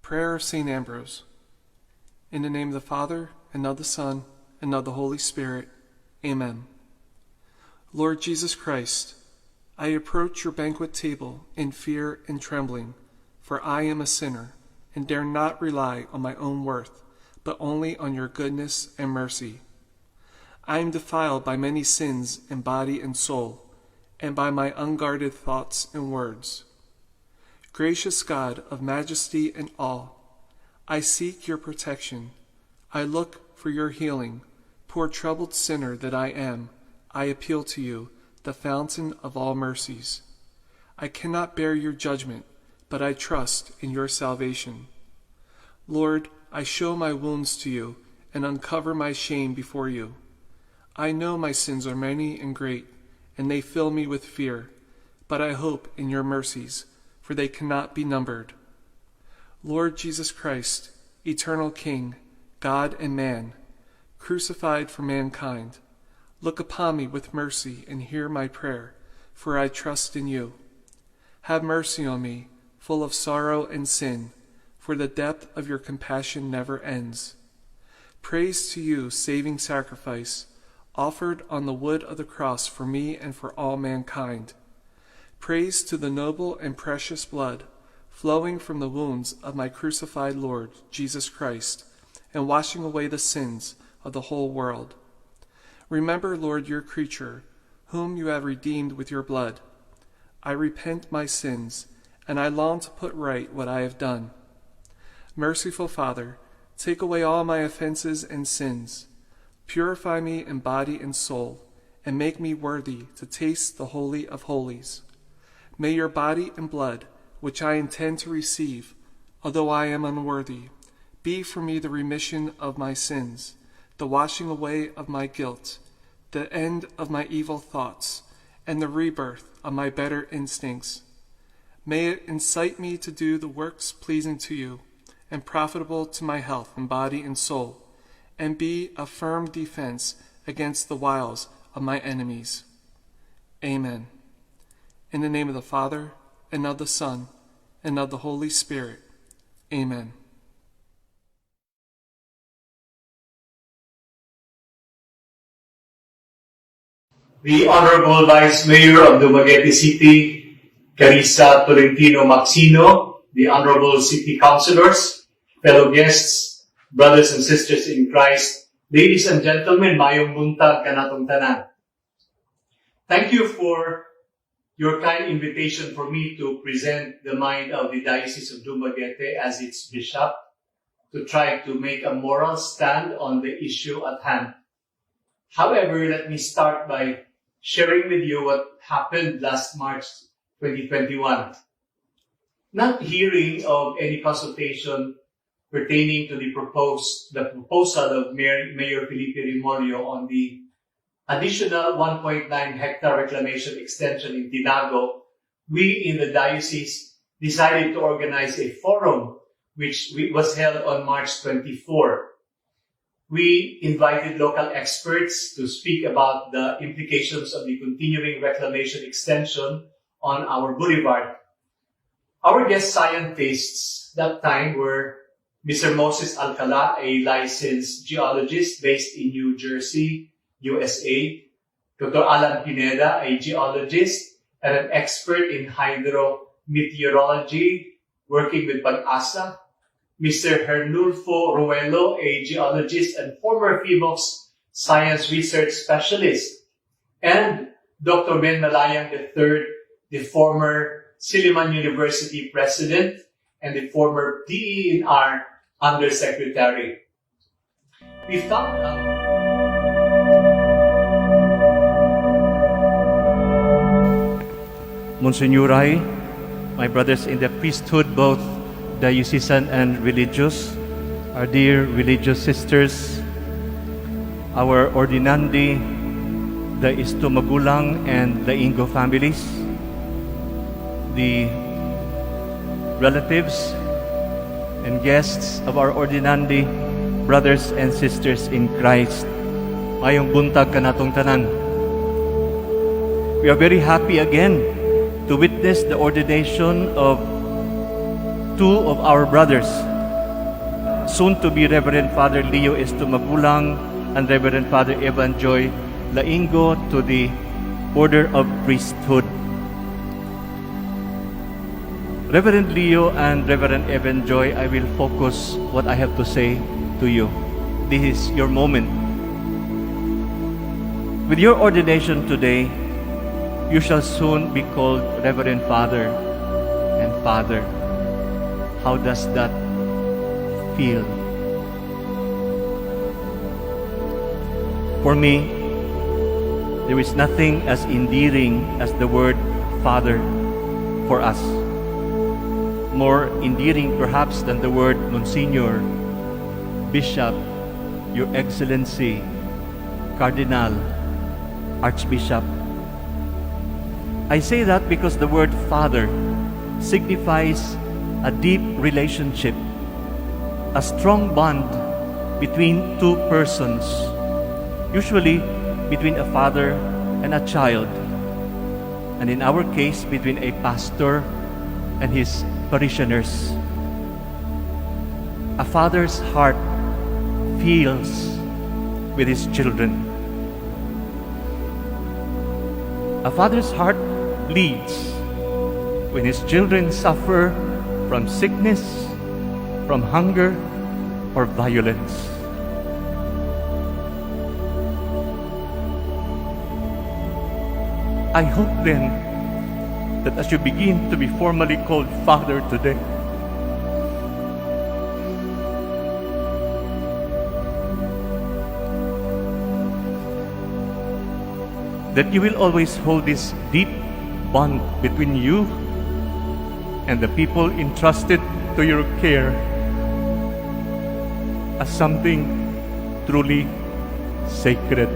Prayer of St. Ambrose. In the name of the Father, and of the Son, and of the Holy Spirit. Amen. Lord Jesus Christ, I approach your banquet table in fear and trembling, for I am a sinner, and dare not rely on my own worth, but only on your goodness and mercy. I am defiled by many sins in body and soul, and by my unguarded thoughts and words. Gracious God of majesty and awe, I seek your protection. I look for your healing. Poor troubled sinner that I am, I appeal to you, the fountain of all mercies. I cannot bear your judgment, but I trust in your salvation. Lord, I show my wounds to you and uncover my shame before you. I know my sins are many and great, and they fill me with fear, but I hope in your mercies, for they cannot be numbered. Lord Jesus Christ, eternal King, God and man, crucified for mankind, look upon me with mercy and hear my prayer, for I trust in you. Have mercy on me, full of sorrow and sin, for the depth of your compassion never ends. Praise to you, saving sacrifice, offered on the wood of the cross for me and for all mankind. Praise to the noble and precious blood flowing from the wounds of my crucified Lord, Jesus Christ, and washing away the sins of the whole world. Remember, Lord, your creature, whom you have redeemed with your blood. I repent my sins, and I long to put right what I have done. Merciful Father, take away all my offenses and sins. Purify me in body and soul, and make me worthy to taste the Holy of Holies. May your body and blood, which I intend to receive, although I am unworthy, be for me the remission of my sins, the washing away of my guilt, the end of my evil thoughts, and the rebirth of my better instincts. May it incite me to do the works pleasing to you and profitable to my health in body and soul, and be a firm defense against the wiles of my enemies. Amen. In the name of the Father, and of the Son, and of the Holy Spirit. Amen. The Honorable Vice Mayor of Dumaguete City, Carissa Tolentino Maxino, the Honorable City Councilors, fellow guests, brothers and sisters in Christ, ladies and gentlemen, mayong buntag kanatong tanan. Thank you for your kind invitation for me to present the mind of the Diocese of Dumaguete as its bishop, to try to make a moral stand on the issue at hand. However, let me start by sharing with you what happened last March 2021. Not hearing of any consultation pertaining to the proposal of Mayor Felipe Rimorio on the additional 1.9 hectare reclamation extension in Tinago, we in the diocese decided to organize a forum which was held on March 24. We invited local experts to speak about the implications of the continuing reclamation extension on our boulevard. Our guest scientists that time were Mr. Moses Alcala, a licensed geologist based in New Jersey, USA, Dr. Alan Pineda, a geologist and an expert in hydrometeorology, working with PAN-ASA, Mr. Hernulfo Ruelo, a geologist and former PHIVOLCS science research specialist, and Dr. Ben Malayang III, the former Silliman University president and the former DENR undersecretary. We found out Monsignori, my brothers in the priesthood, both diocesan and religious, our dear religious sisters, our ordinandi, the Isto Magulang and the Ingo families, the relatives and guests of our ordinandi, brothers and sisters in Christ, mayong buntag kanatong tanan. We are very happy again to witness the ordination of two of our brothers, soon to be Reverend Father Leo Esto Magulang and Reverend Father Evan Joy Laingo to the Order of Priesthood. Reverend Leo and Reverend Evan Joy, I will focus what I have to say to you. This is your moment. With your ordination today, you shall soon be called Reverend Father and Father. How does that feel? For me, there is nothing as endearing as the word Father for us. More endearing perhaps than the word Monsignor, Bishop, Your Excellency, Cardinal, Archbishop. I say that because the word Father signifies a deep relationship, a strong bond between two persons, usually between a father and a child, and in our case, between a pastor and his parishioners. A father's heart feels with his children. A father's heart bleeds when his children suffer from sickness, from hunger, or violence. I hope then that as you begin to be formally called Father today, that you will always hold this deep bond between you and the people entrusted to your care as something truly sacred.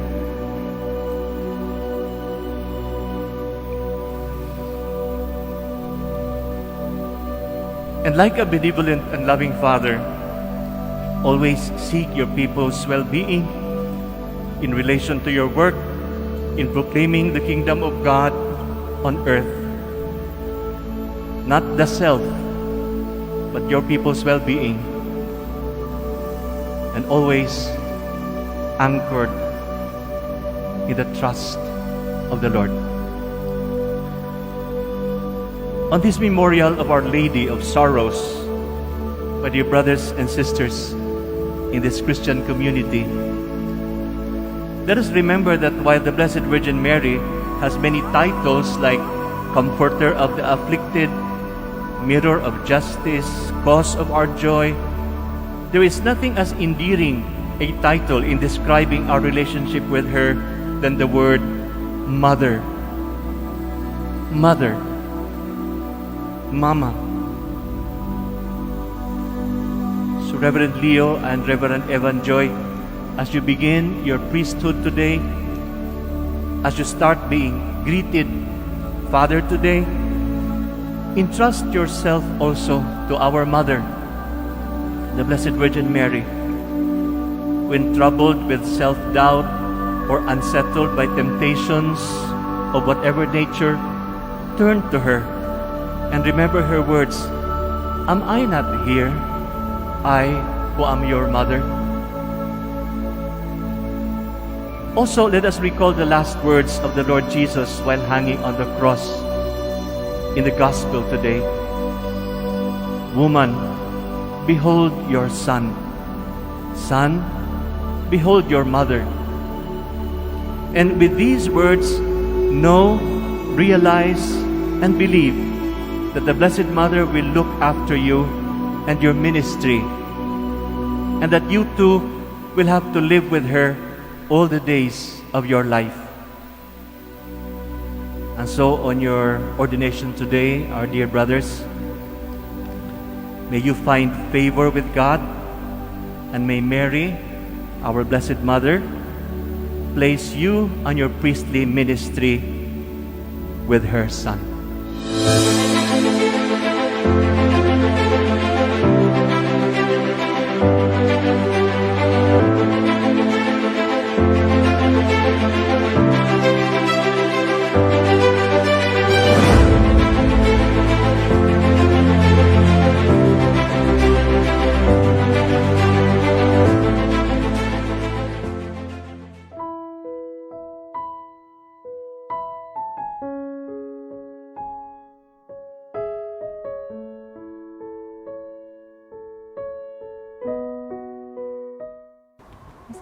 And like a benevolent and loving Father, always seek your people's well-being in relation to your work in proclaiming the kingdom of God on earth. Not the self, but your people's well-being. And always anchored in the trust of the Lord. On this memorial of Our Lady of Sorrows, my dear brothers and sisters in this Christian community, let us remember that while the Blessed Virgin Mary has many titles like Comforter of the Afflicted, Mirror of Justice, Cause of our Joy, there is nothing as endearing a title in describing our relationship with her than the word Mother. Mother. Mama. So Reverend Leo and Reverend Evan Joy, as you begin your priesthood today, as you start being greeted Father today, entrust yourself also to our Mother, the Blessed Virgin Mary. When troubled with self-doubt or unsettled by temptations of whatever nature, turn to her and remember her words, "Am I not here, I who am your mother?" Also, let us recall the last words of the Lord Jesus while hanging on the cross in the Gospel today. "Woman, behold your son. Son, behold your mother." And with these words, know, realize, and believe that the Blessed Mother will look after you and your ministry, and that you too will have to live with her all the days of your life. And so on your ordination today, our dear brothers, may you find favor with God, and may Mary, our Blessed Mother, place you on your priestly ministry with her Son.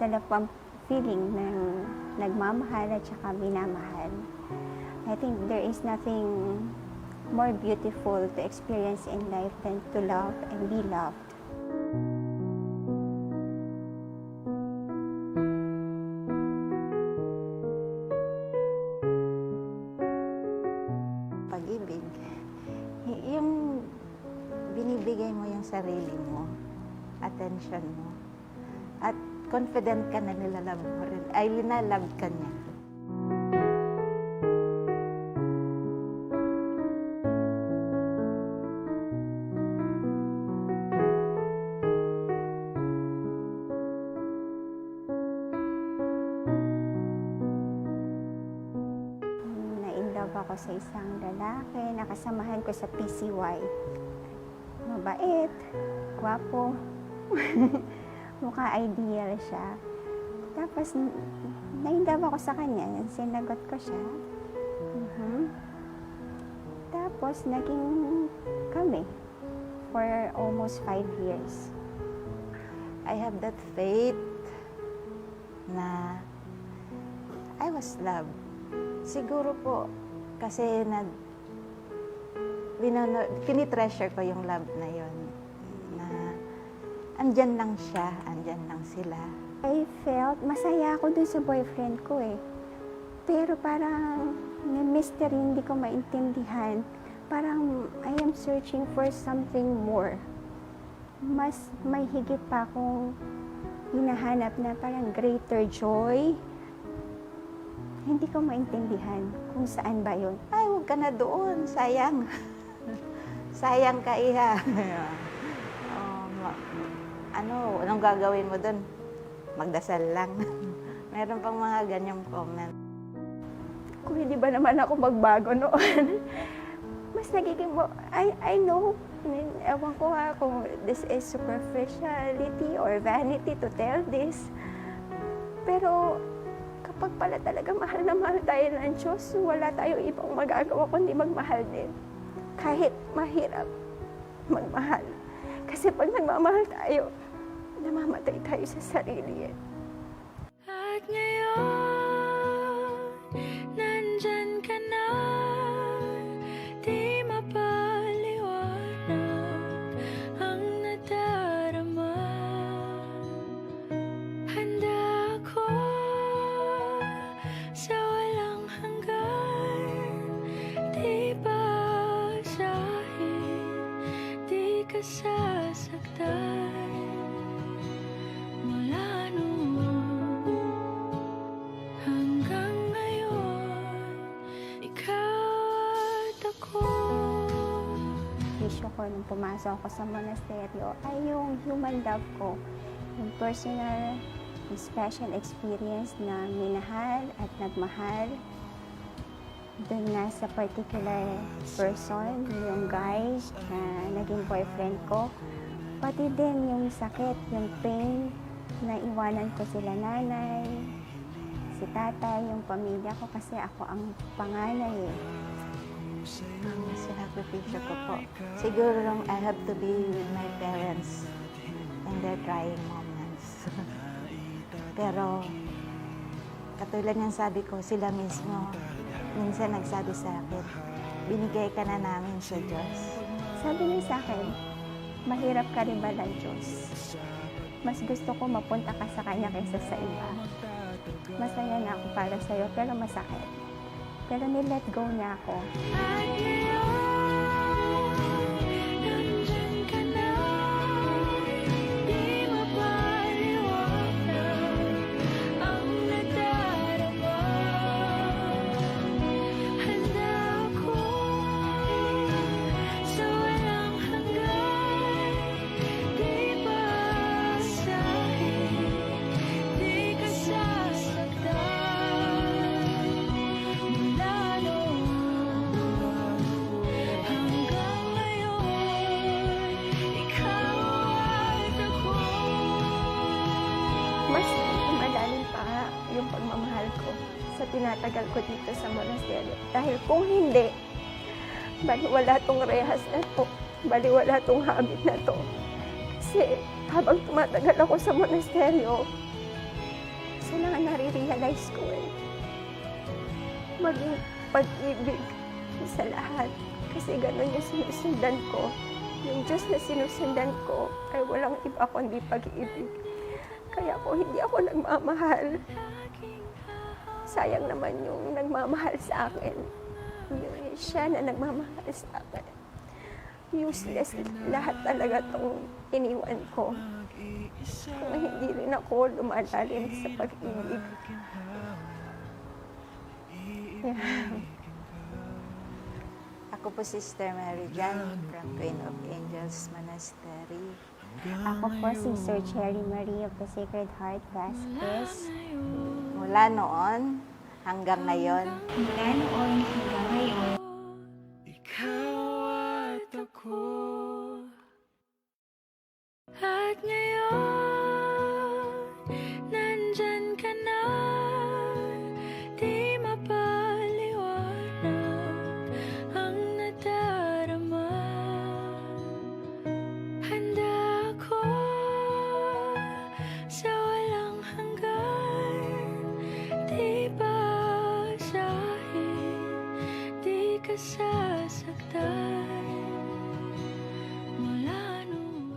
masarap ang feeling ng nagmamahal at saka minamahal. I think there is nothing more beautiful to experience in life than to love and be loved. Pag-ibig, yung binibigay mo yung sarili mo, attention mo, at confident ka na nilalove mo rin, ay linalove ka niya. Na-inlove ako sa isang lalaki, nakasamahan ko sa PCY. Mabait, gwapo, mukha ideal siya. Tapos, na-inlove ako sa kanya, sinagot ko siya. Tapos, naging kami for almost 5 years. I have that faith na I was loved. Siguro po, kasi tinitreasure ko yung love na yon, na andyan lang siya, andyan lang sila. I felt masaya ako dun sa boyfriend ko eh. Pero parang may mystery hindi ko maintindihan. Parang I am searching for something more. Mas may higit pa akong hinahanap na parang greater joy. Hindi ko maintindihan kung saan ba yun. Ay, huwag ka na doon, sayang. Sayang ka, iha. Anong gagawin mo doon? Magdasal lang. Meron pang mga ganyang comment. Kung hindi ba naman ako magbago noon, mas nagiging I know, ewan ko nga kung this is superficiality or vanity to tell this. Pero kapag pala talaga mahal na mahal tayo ng Diyos, wala tayong ibang magagawa kundi magmahal din. Kahit mahirap magmahal. Kasi pag nagmamahal tayo, namamatay tayo sa sarili. At ngayon, nandyan ka na, di mapaliwanag ang nadarama. Handa ako sa walang hanggan, di basahin, di ka sasaktan. Mula noon hanggang ngayon, ikaw at ako. Issue ko nung pumasok ako sa monasteryo ay yung human love ko. Yung personal, yung special experience na minahal at nagmahal. Doon nga sa particular person, yung guy na naging boyfriend ko. Pati din yung sakit, yung pain, na iwanan ko sila nanay, si tatay, yung pamilya ko kasi ako ang panganay eh. Ang sinakripisyo ko po. Siguro I have to be with my parents in their trying moments. Pero, katulad ng sabi ko, sila mismo, minsan nagsabi sa akin, binigay ka na namin sa Diyos. Sabi niya sa akin, mahirap ka rin ba ng Diyos? Mas gusto ko mapunta ka sa Kanya kaysa sa iba. Masaya na ako para sa'yo, pero masakit. Pero nilet go niya ako. At ngayon, nandyan ka na, di mapaliwanag ang nadarama. Handa ako sa walang hanggan, di basahin, di ka sasaktan. Mula noon hanggang ngayon, ikaw at ako. Mas malalim pa yung pagmamahal ko sa tinatagal ko dito sa monasteryo. Dahil kung hindi, baliwala tong rehas na to, baliwala tong habit na to. Kasi habang tumatagal ako sa monasteryo, nare-realize ko maging pag-ibig sa lahat. Kasi ganun yung sinusundan ko. Yung Diyos na sinusundan ko ay walang iba kundi pag-ibig. Kaya po hindi ako nagmamahal. Sayang naman yung nagmamahal sa akin. Yung siya na nagmamahal sa akin. Useless lahat talaga tong iniwan ko. Kung hindi rin ako lumalalim sa pag-ibig. Ako po Sister Mary Jan from Queen of Angels Monastery. Ako po si Sir Cherry Marie of the Sacred Heart Vasquez. Mula noon hanggang ngayon, Mula noon hanggang ngayon, Ikaw at ako. At ngayon, nandyan ka na. Di mapaliwanag ang nadarama. Handa ako sa walang hanggan. Di basahin, di ka sasaktan. Mula noon.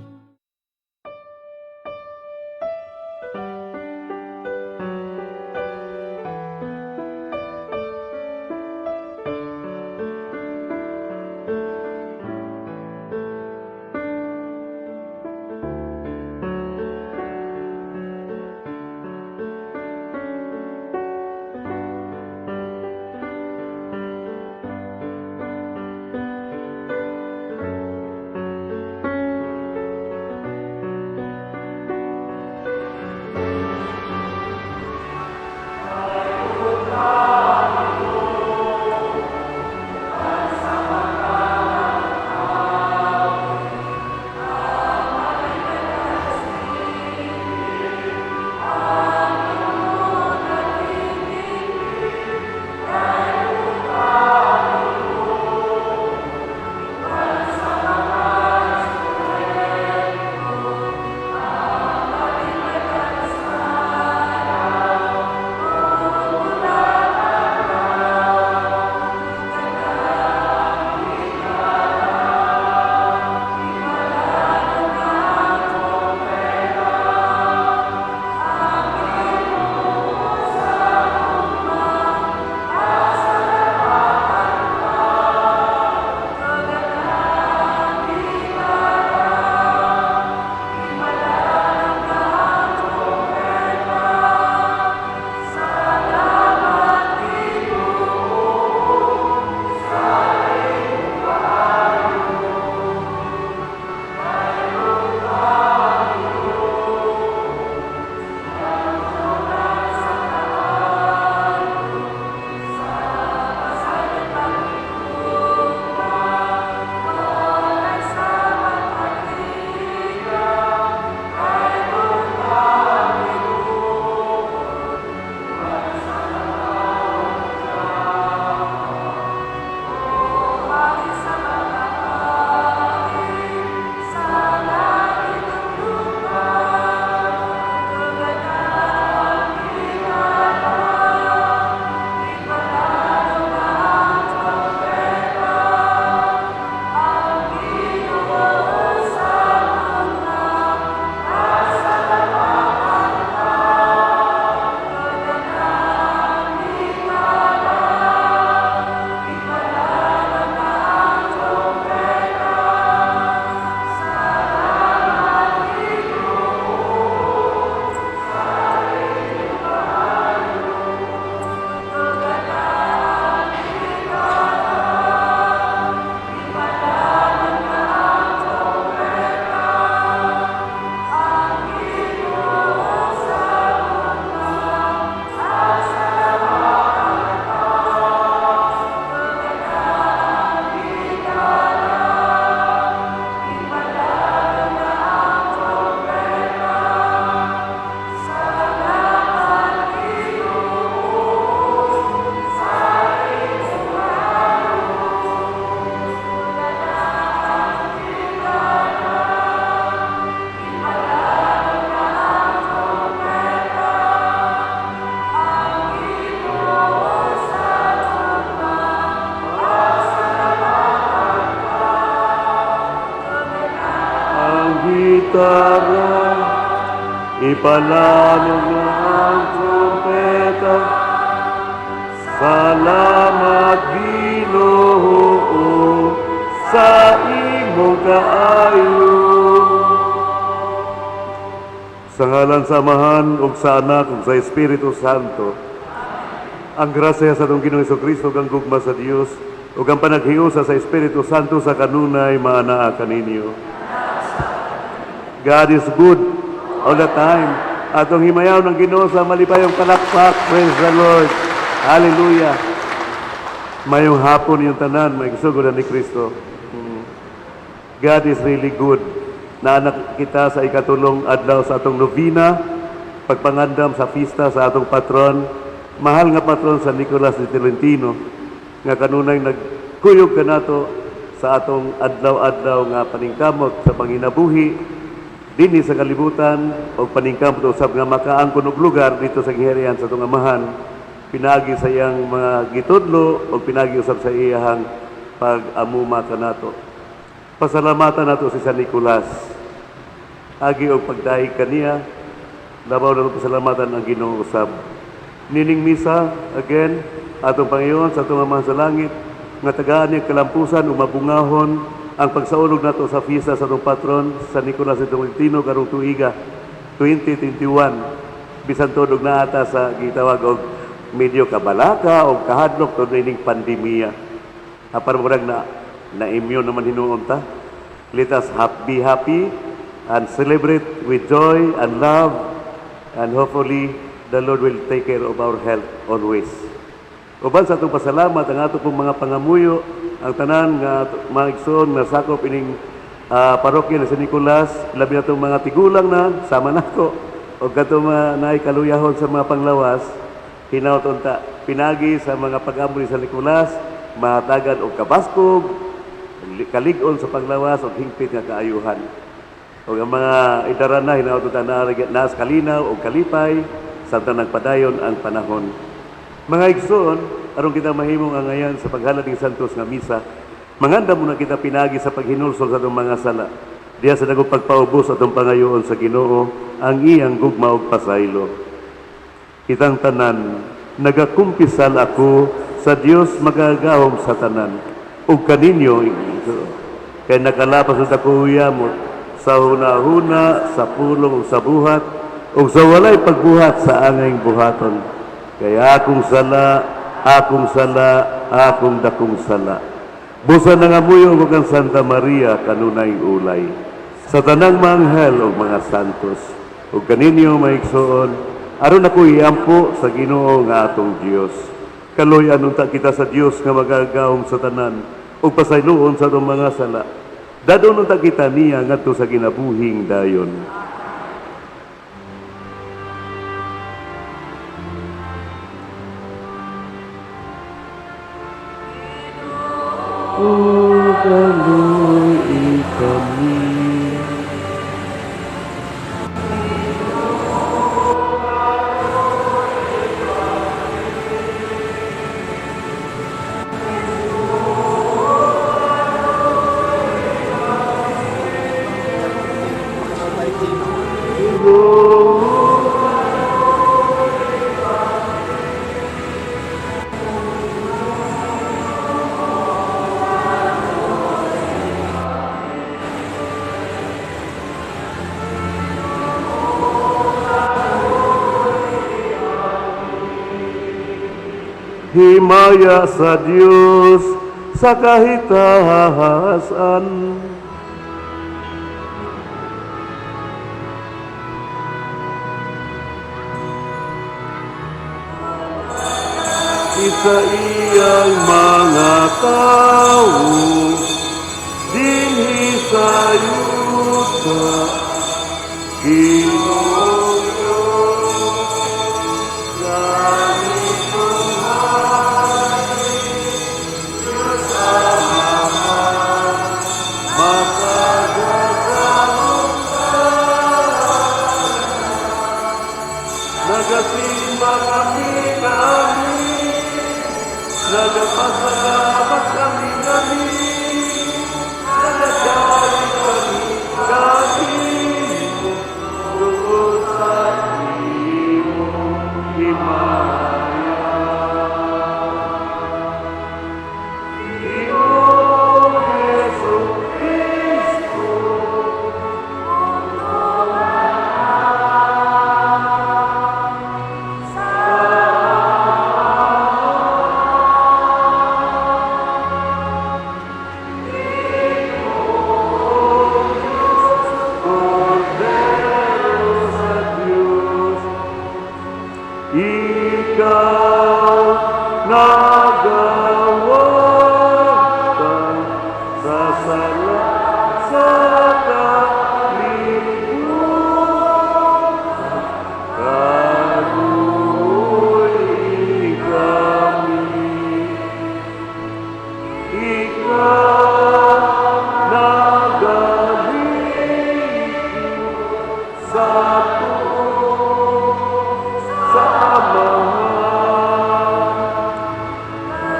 gitara, ipalanog na ang trumpeta. Salamat Ginoo sa imong kaayo. Sa ngalan sa Amahan ug sa Anak ug sa Espiritu Santo, ang grasya sa atong Ginoong Jesucristo kang gugma sa Dios ug ang panaghiusa sa Espiritu Santo sa kanunay maanaa kaninyo. God is good all the time. Atong himayaw ng Ginoo sa malipayong palakpak. Praise the Lord. Hallelujah. Mayong hapon yung tanan, may kisugodan ni Kristo. God is really good. Naanak kita sa ikatulong adlaw sa atong novena, pagpangandam sa pista sa atong patron, mahal nga patron sa Nicolas de Tolentino, nga kanunay nagkuyog ka nato sa atong adlaw-adlaw nga paningkamot sa panginabuhi, dinhi sa kalibutan, o paningkamot usab nga makaangkon og lugar dito sa giharian sa atong Amahan, pinagi sa iyang mga gitudlo o pinagi usab sa iyang pag-amuma ka nato. Pasalamatan nato si San Nicolas. Agi og pagdaig kaniya, labaw na pasalamatan ang Ginoo usab. Nining misa, again, atong Panginoon sa atong Amahan sa langit, nga tagaan niya kalampusan o mabungahon ang pagsaulog nato sa fiesta sa atong patron, San Nicolas de Tolentino, karong tuiga, 2021. Bisan tudog na ata sa gitawag og medyo kabalaka o kahadlok to nining pandemya. Apar murag na-immune naman hinuon ta. Let us be happy and celebrate with joy and love, and hopefully the Lord will take care of our health always. Uban sa atong pasalamat ang ato pong mga pangamuyo, ang tanan nga mga igsoon na sakop ining parokya ni San Nicolas, labi na itong mga tigulang na sama nako o kato na ikaluyahon sa mga panglawas, hinaut unta pinagi sa mga pag-amo ni San Nicolas, mahatagan og kabaskog, kalig-on sa panglawas o hingpit nga kaayuhan. O ang mga idaran na hinaut unta naas kalinaw o kalipay, samtang nagpadayon ang panahon. Mga igsoon, aron kita mahimong angayan sa paghalad ng Santos nga misa, manganda muna kita pinagi sa paghinulsol sa itong mga sala. Diya sa nagong pagpaubos atong pangayoon sa Ginoo, ang iyang gugma ug pasaylo. Kitang tanan, nagakumpisal ako sa Dios magagahom sa tanan. Ug kaninyo, kay nakalapas sa takuyamot, sa hunahuna, sa pulong, sa buhat, ug sa walay pagbuhat sa angayng buhaton. Kaya akong sala, akong dakong sala. Busa na nga muyo ug ang Santa Maria kanunay ulay. Sa tanang manghel ug mga santos, ug kaninyo maigsoon, aron ako iampo sa Ginoo nga atong Dios. Kaloy anunta kita sa Dios nga magagahom sa tanan ug pasayloon sa atong mga sala. Dadon unta kita niya ngadto sa ginabuhing dayon. Kaloy kami. Himaya sa Diyos sa kahitahasan. Isa iyang mga tao dinhi sa yuta, nagasimbang kami, nagpasalamat kami. sala sa kalibutan, kaluoy kami. Ikaw nagaling sa tuon sa amahan,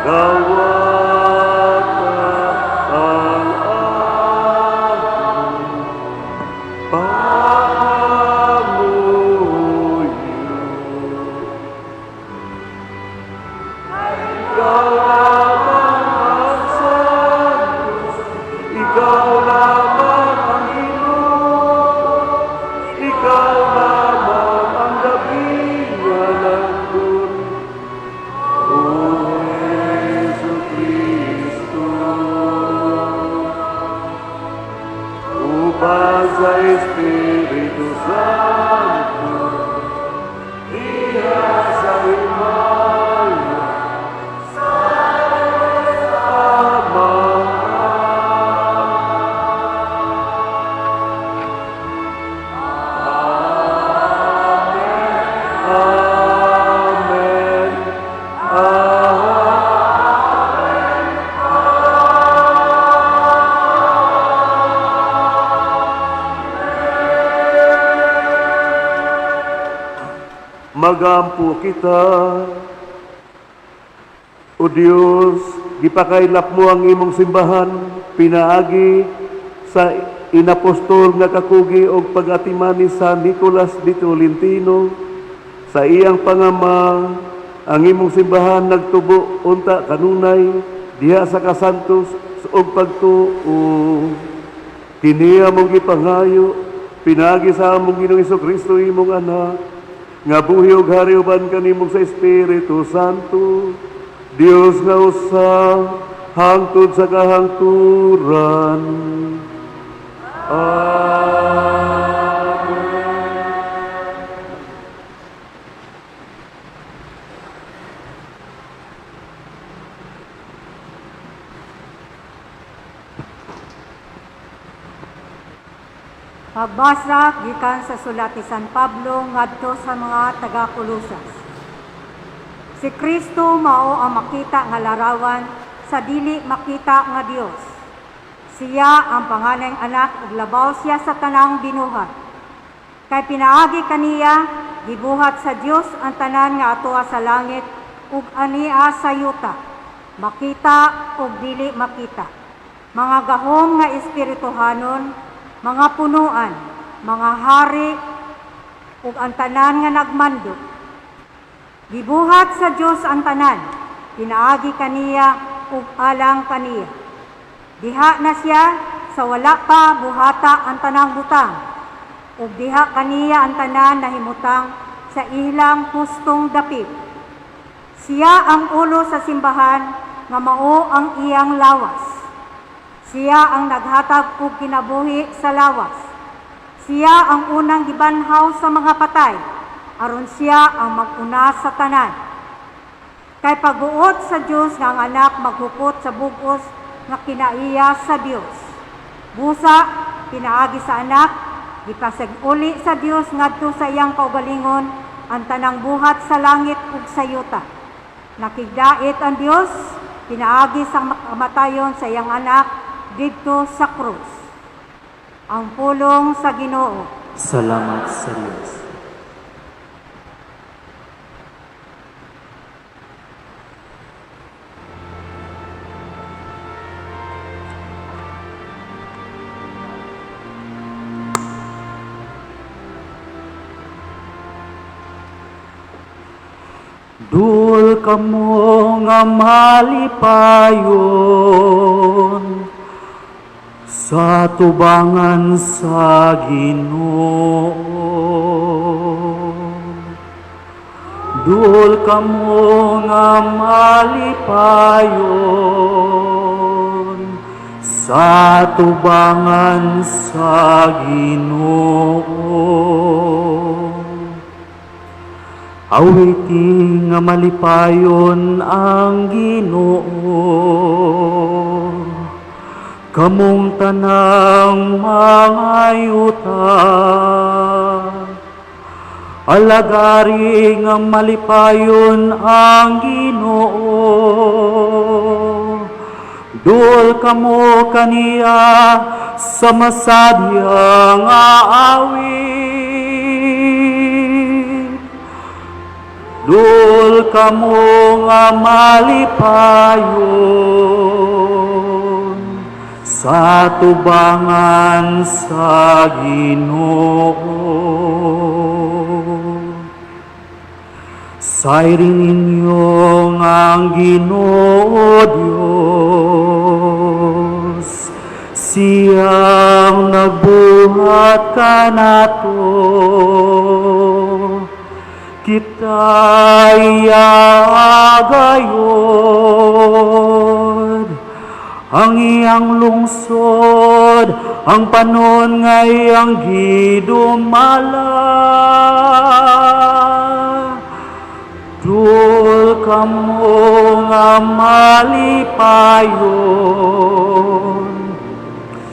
gawa ang aming pangamuyo. Ikaw lamang ang Santos, ikaw lamang ang Ginoo, ikaw lamang ang dakilangan, O Jesucristo. Upang sa Espiritu Santo, diha sa Himaya, sa Amen. Magampo kita, O Dios, gipakailap mo ang imong simbahan, pinaagi sa inapostol nga kakugi og pag-atiman ni San Nicolas de Tolentino. Sa iyang pangama, ang imong simbahan nagtubo unta kanunay diha sa kasantos og pagtuo. Kini among gipangayo, pinaagi sa among Ginoong Hesukristo imong anak, nga buhi og hari uban kanimong sa Espiritu Santo, Dios nga usa hangtod sa kahangturan. Amen. Pagbasa gikan sa sulat ni San Pablo ngadto sa mga taga-Kolosas. Si Kristo mao ang makita nga larawan sa dili makita nga Dios. Siya ang panganay anak ug labaw siya sa tanang binuhat. Kay pinaagi kaniya gibuhat sa Dios ang tanan nga atoa sa langit ug ania sa yuta, makita ug dili makita. Mga gahom nga espirituhanon, mga punuan, mga hari, ug ang tanan nga nagmando. Gibuhat sa Dios ang tanan, pinaagi kaniya ug alang kaniya. Diha na siya sa wala pa buhata ang tanang butang, ug diha kaniya ang tanan nahimutang sa ilang hustong dapit. Siya ang ulo sa simbahan nga mao ang iyang lawas. Siya ang naghatag og kinabuhi sa lawas. Siya ang unang gibanhaw sa mga patay, aron siya ang mag-una sa tanan. Kay pagbuot sa Dios nga ang anak maghupot sa bug-os nga kinaiya sa Dios. Busa pinaagi sa anak, gipasig-uli sa Dios ngadto sa iyang kaugalingon ang tanang buhat sa langit ug sa yuta. Nakigdait ang Dios, pinaagi sa kamatayon sa iyang anak didto sa krus. Ang pulong sa Ginoo. Salamat sa Diyos. Dul kamo nga malipayon sa tubangan sa Ginoo. Dul kamo nga malipayon sa tubangan sa Ginoo. Awiti nga malipayon ang Ginoo, kamong tanang mga yuta, alagari nga malipayon ang Ginoo. Dul kamo kaniya sa masadyang awit. Dul kamo nga malipayon sa tubangan sa Ginoo. Sayring inyong ang Ginoo Dios, siyang nagbuhat kanato, kita'y agayod. Ang iyang lungsod, ang panon ngay ang gidumala. Dul kamo nga malipayon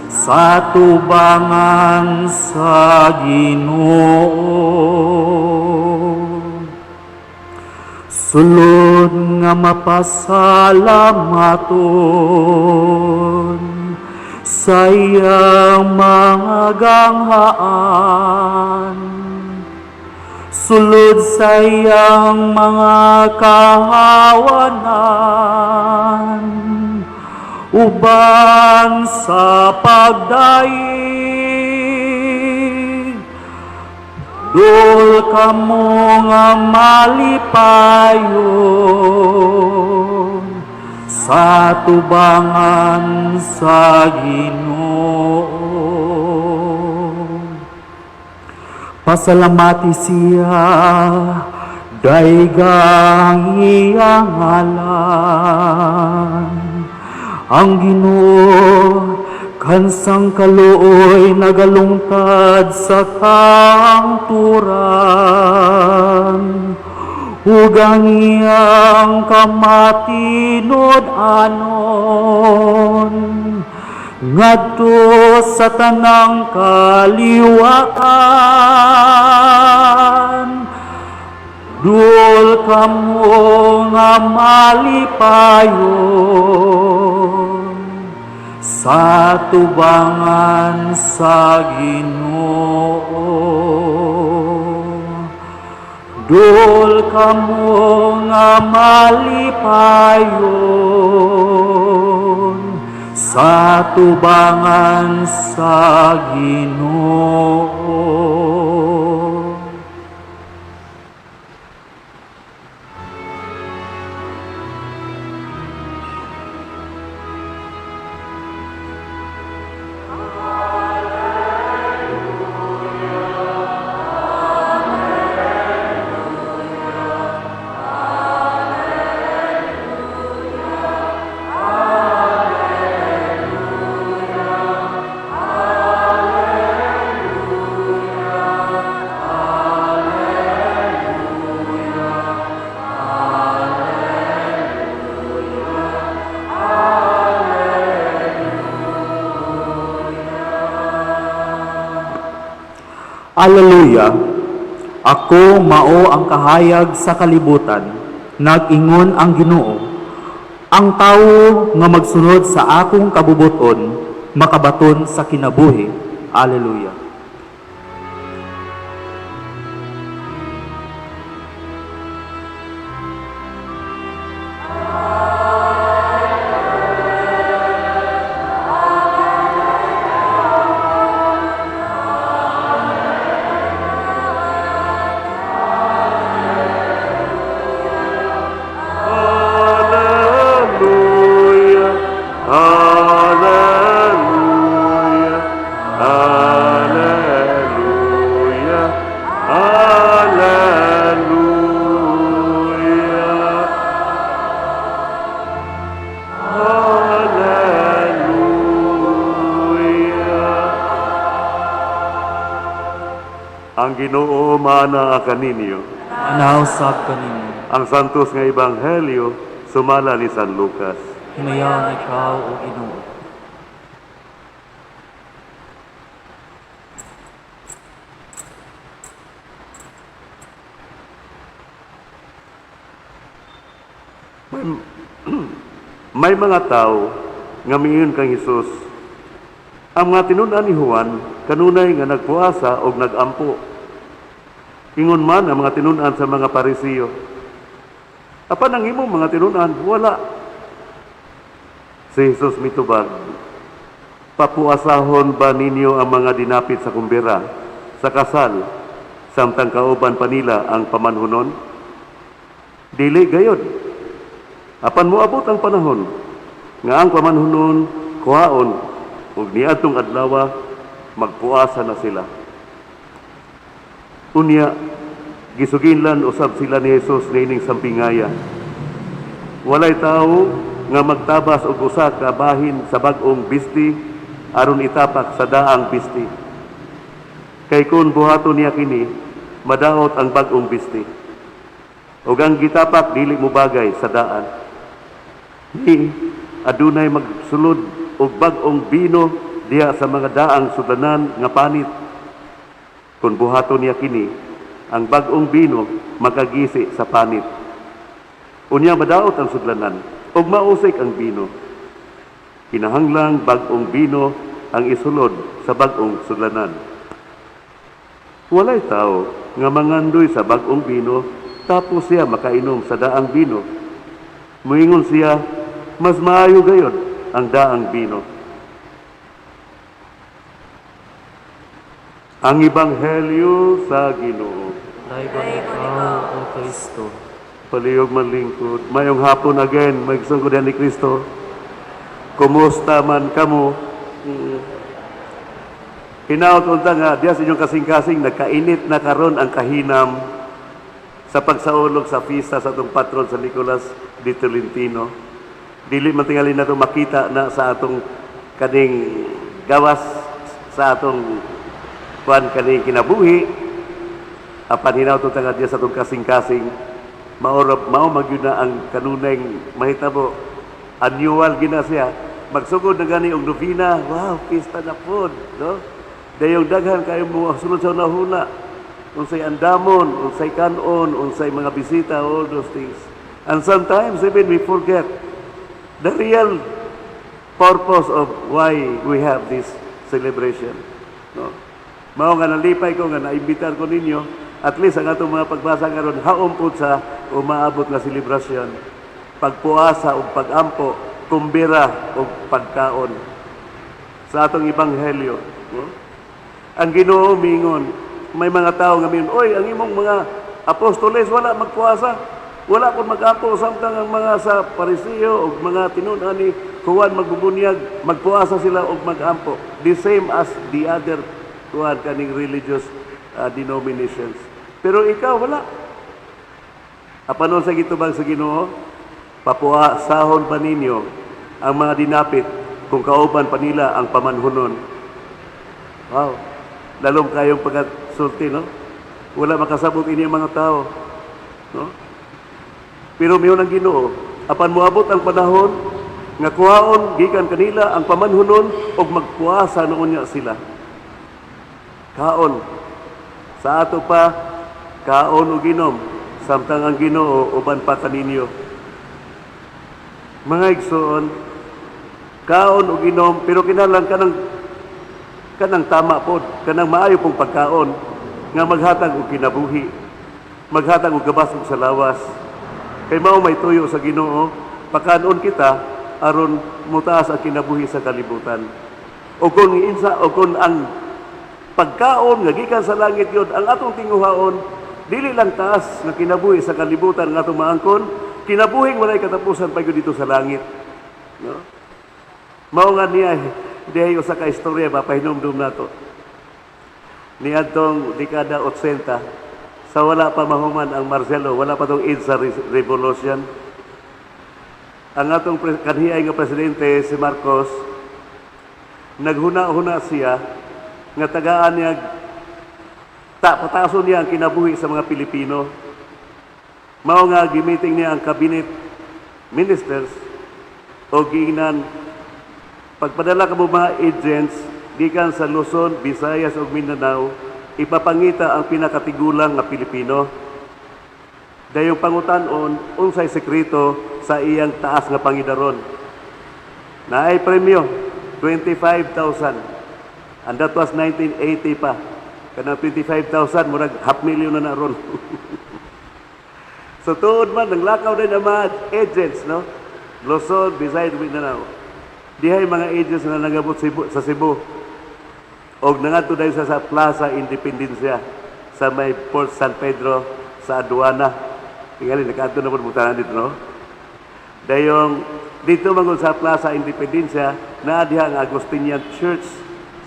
sa tubangan sa Ginoo. Sulod nga mapasalamaton sa iyang mga ganghaan. Sulod sa iyang mga kahawanan, uban sa pagdaig. Dul kamo nga malipayon sa tubangan sa Ginoo. Pasalamati siya, daigang iyang ngalan. Ang Ginoo, kansang kaluoy nagalungtad sa kangturan. Ugang iyang kamatinod anon, ngadto sa tanang kaliwaan. Dul kamo nga malipayon sa tubangan sa Ginoo. Dul kamo nga malipayon sa tubangan sa Ginoo. Alleluia! Ako mao ang kahayag sa kalibutan, nag-ingon ang Ginoo. Ang tawo nga magsunod sa akong kabubuton, makabaton sa kinabuhi. Alleluia! Ang Ginoo mana kaninyo. Anausap kaninyo. Ang santos nga ebanghelyo sumala ni San Lucas. Hinayaw ikaw o Ginoo. May mga tao nga miingon kang Hesus. Ang mga tinun-an ni Juan kanunay nga nagpuasa og nagampo. Ingon man ang mga tinun-an sa mga Parisiyo. Apan ang imong mga tinun-an wala. Si Hesus mitubag, papuasahon ba ninyo ang mga dinapit sa kumbira, sa kasal, samtang kauban pa nila ang pamanhunon? Dili gayod. Apan moabot ang panahon nga ang pamanhunon kuhaon ug niadtong adlaw magpuasa na sila. Unya gisuginlan usab sila ni Hesus niining sampingaya. Walay tawo nga magtabas og usa ka bahin sa bag-ong bisti aron itapak sa daang bisti. Kay kun buhaton niya kini, madaot ang bag-ong bisti. Ug ang gitapak dili mo bagay sa daan. Ni adunay magsulod og bag-ong bino diha sa mga daang sudlanan nga panit. Kun buhaton niya kini, ang bag-ong bino makagisi sa panit. Unya madaot ang sudlanan ug mausik ang bino. Kinahanglang bag-ong bino ang isulod sa bag-ong sudlanan. Walay tao nga mangandoy sa bag-ong bino tapos siya makainom sa daang bino. Moingon siya, mas maayo gayod ang daang bino. Ang Ebanghelyo sa Ginoo. Daigon ikaw, O Kristo. Palihog manlingkod. Mayong hapon again, magsugod ni Kristo. Kumusta man kamo? Hinaot unta nga, diya sa inyong kasing-kasing, nagkainit na karon ang kahinam sa pagsaulog sa pista sa atong patron sa Nicolas de Tolentino. Dili man tingali na ito makita na sa atong kaning gawas sa atong kuan kaning kinabuhi. Apan hinaot unta nga diya sa atong kasing-kasing, mao magyud na ang kanunay mahitabo. Annual gina siya. Magsugod na gani og novena. Wow, pista na pod, no? Dayong daghan kayo mo sunod sa unahuna. Unsay andamon, unsay kanon, unsay mga bisita, all those things. And sometimes even we forget the real purpose of why we have this celebration. No? Mao nga nalipay ko nga naimbitar ko ninyo. At least ang atong mga pagbasa karon haumpod sa umaabot nga selebrasyon, pagpuasa o pagampo, kumbira o pagkaon sa atong Ebanghelyo. No? Ang Ginoo mingon, may mga tao nga mingon, oy, ang imong mga apostoles wala magpuasa, wala kon magampo, samtang ang mga sa Parisiyo o mga tinun-an ni Juan magbubunyag, magpuasa sila og magampo. The same as the other kuan kaning religious denominations. Pero ikaw wala. Apanon sa gitubag sa Ginoo, papuasahon pa ninyo ang mga dinapit kung kauban pa nila ang pamanhunon. Wow. Lalong kayong pagkasulti, no? Wala makasabot ini ang mga tao. No? Pero miyon ang Ginoo, apan moabot ang panahon nga kuhaon gikan kanila ang pamanhunon og magpuasa noon niya sila. Kaon sa ato pa, kaon o ginom, samtang ang Ginoo uban pa kaninyo. Mga igsoon, kaon o ginom, pero kinahanglan kanang tama pod, kanang maayo pong pagkaon, nga maghatag og kinabuhi, maghatag og gabasog sa lawas. Kay mao may tuyo sa Ginoo, pakanon kita aron mutaas ang kinabuhi sa kalibutan. O kung ang pagkaon nga gikan sa langit yun, ang atong tinguhaon, dili lang taas nga kinabuhi sa kalibutan nga atong maangkon, kinabuhing walay katapusan pa dito sa langit. No? Mao nga niya, dihay usa ka istorya mapahinumdum nato. Niadtong dekada 80, sa wala pa mahuman ang Marcelo, wala pa tong EDSA revolution. Ang atong kanhiay nga presidente si Marcos, naghuna-huna siya nga tagaan niya, patason niya ang kinabuhi sa mga Pilipino. Mao nga gimiting niya ang cabinet ministers o giingnan, pagpadala ka mo mga agents gikan sa Luzon, Visayas ug Mindanao, ipapangita ang pinakatigulang nga Pilipino. Dayong pangutan-on unsay sekreto sa iyang taas nga pangidaron. Na ay premyo 25,000. And that was 1980 pa. Kanang 25,000 murag $500,000 na ron. So tuod man nanglakaw din ang mga agents, no? Luzon, Visayas, Mindanao. Dihay mga agents na nagabot sa Cebu. Og nangadto dayon sa Plaza Independencia sa may Port San Pedro sa aduana. Tingali nakaadto na po mutanan dito, no? Dayong dito mangod sa Plaza Independencia na diha ang Agustinian Church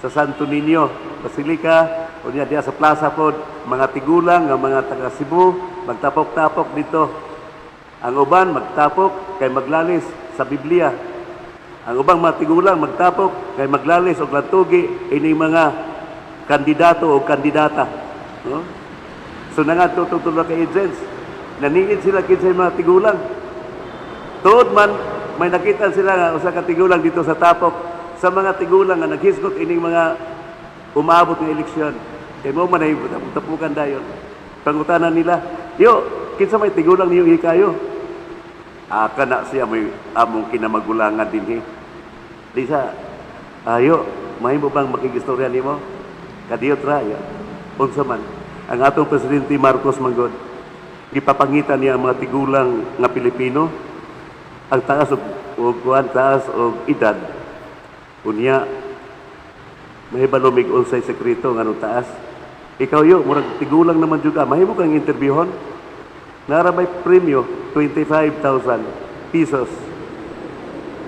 sa Santo Niño, Basilica, unya diha sa plaza pod mga tigulang nga mga taga Cebu magtapok-tapok dito. Ang uban magtapok kay maglalis sa Biblia. Ang ubang mga tigulang magtapok kay maglalis og lantugi ini mga kandidato o kandidata, no? So nangadto tutulo ka agents. Naniid sila kinsay mga tigulang. Tuod man may nakita sila nga usa ka tigulang dito sa tapok sa mga tigulang nga naghisgot ining mga umabot ng eleksyon. Kay mo man ay tapukan dayon. Pangutanan nila, yo, kinsa may tigulang niyo hikayo? Kana siya may among kinamagulangan dinhi. Di sa ayo, mahimo bang makigistorya nimo? Kadiyot ra ya. Unsa man ang atong presidente Marcos manggod gipapangitan niya ang mga tigulang nga Pilipino ang taas og taas og edad. Unya mahibalo mig unsay sekreto nga anong taas. Ikaw yo murag tigulang naman jud ka, mahimo kang interbyuhon. Nara may premyo 25,000 pesos.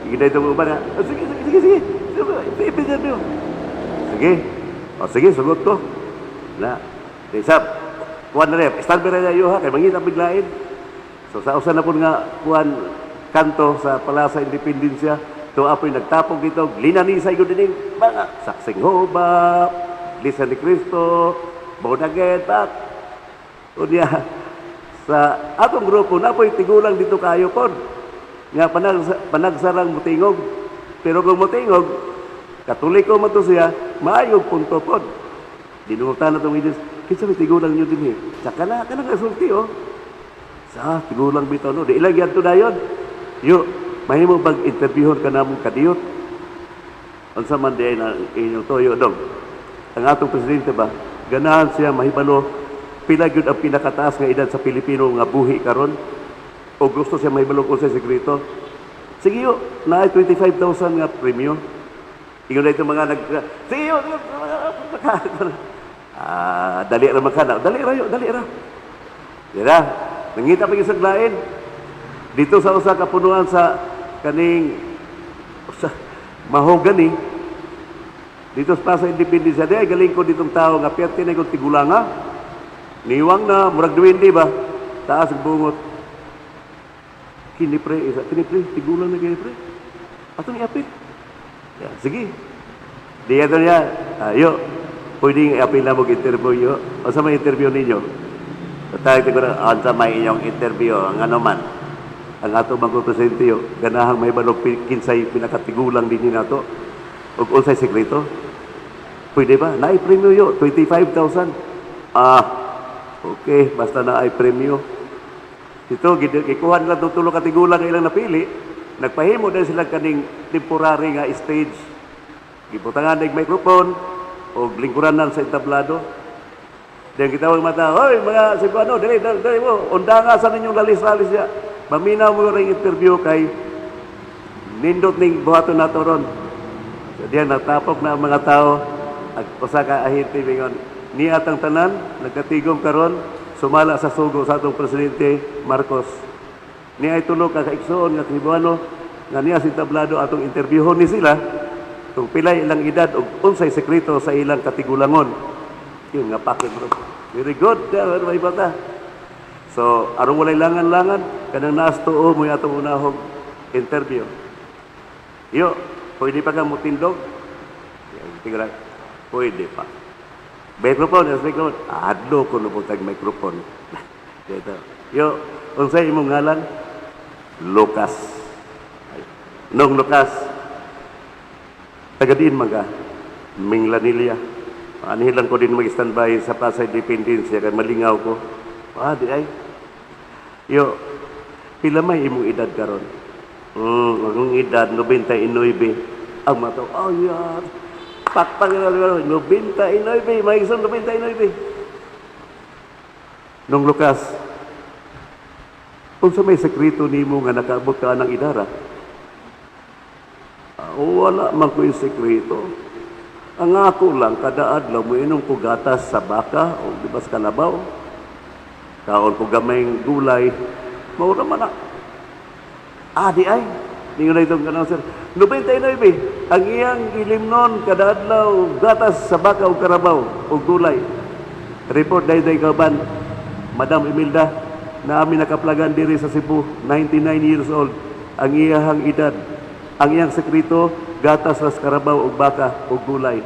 Igday mo ba na? Sige. Sige. O sige, sugot to. Na. Isap. Kuan na rin. Stand by na yo ha. Kaya mangita biglain. So sa usan na po nga kuan kanto sa Plaza Independencia. To apoy nagtapog dito. Linanisay ko din mga saksing hoba. Lisa ni Cristo. Bonaget. Unya. Sa atong grupo, napoy tigulang dito kayo po. Nga panagsarang mutingog. Pero kung mutingog, katoliko mo to siya, maayog punto po. Dinungutan na itong idis, kinsa may tigulang nyo din eh. Saka na, ka nakasulti oh. Sa tigulang bito, no? Di ilang yan to na yun. Yo, mahimo pag-interviewon ka namong kadiyot. Unsa man di na inyong toyo, dong. Ang atong presidente ba, ganahan siya mahibalo pila gyud ang pinakataas nga edad sa Pilipino nga buhi karon o gusto siya mahibalo ko sa sekreto. Sige yo, na 25,000 nga premyo. Ingon na ito mga sige yo, dali ra makana. Dali ra. Dira, nangita pa sa lain. Dito sa usa ka punuan sa kaning mahogany. Dito sa Plaza Independencia, di galing ko ditong tao nga perti na kong tigulanga. Niwang na, murag duwindi ba? Taas ang bungot. Kinipre, tigulang na kinipre. Ato ni apil. Yeah, sige. Di ato niya, yo, pwedeng apil na mag-interview yo. O sa may interview ninyo? Tayo tiguro, sa may inyong interview, ang ano man, ang ato mag-presente yo, ganahang may balog kinsay pinakatigulang din nato. O unsay sekreto? Pwede ba? Nai-premyo yo, 25,000. Okay, basta na ay premyo. Ito, kikuhan lang itong tulong katigulang nga ilang napili. Nagpahimo din sila kaning temporary nga stage. Giputangan ng microphone o lingkuranan sa entablado. Then kita mata, hoy mga Cebuano, dali mo, undanga sa ninyong lalis-lalis ya. Maminaw mo rin interview kay nindot ning buhaton nato ron. So diyan natapok na ang mga tao at usa ka ahente bingon. Ni atang tanan, nagkatigom karon sumala sa sugo sa atong presidente Marcos. Ni ay tulo ka kaigsoon nga Cebuano nga niya si tablado atong interviewon ni sila kung pilay ilang edad ug unsay sekreto sa ilang katigulangon. Yun nga pakit bro. Very good, may bata. So, arong walay langan-langan, kanang naas tuo mo atong unahog interview. Yo, pwede pa kang mutindog? Tingnan, pwede pa. Microphone, adlo ko nabutag microphone. Dito. Yo, unsay imong ngalan? Lucas. Nung Lucas, tagadiin maga, Minglanilla. Anihilan ko din mag-standby sa Plaza Independencia, kaya malingaw ko. Di ay. Yo, Pila may imong edad karon? Akong edad 99. Ang mataw, oh yan. Pakpang na 99, may isang 99. Nung Lukas, kung sa may sekreto nimo nga nakaabot ka ng idara, wala man ko yung sekreto. Ang ako lang, kada adlaw mo inom ko gatas sa baka o di ba sa kalabaw. Kaon ko gamayng gulay, maura man na. Di ay. Hindi ko na itong kanang sir. 99, ang iyang ilimnon kada adlaw gatas sa baka o karabaw o gulay. Report day kauban, Madam Imelda, na amin nakaplagan diri sa Cebu, 99 years old. Ang iyahang edad, ang iyang sekreto, gatas sa karabaw o baka o gulay.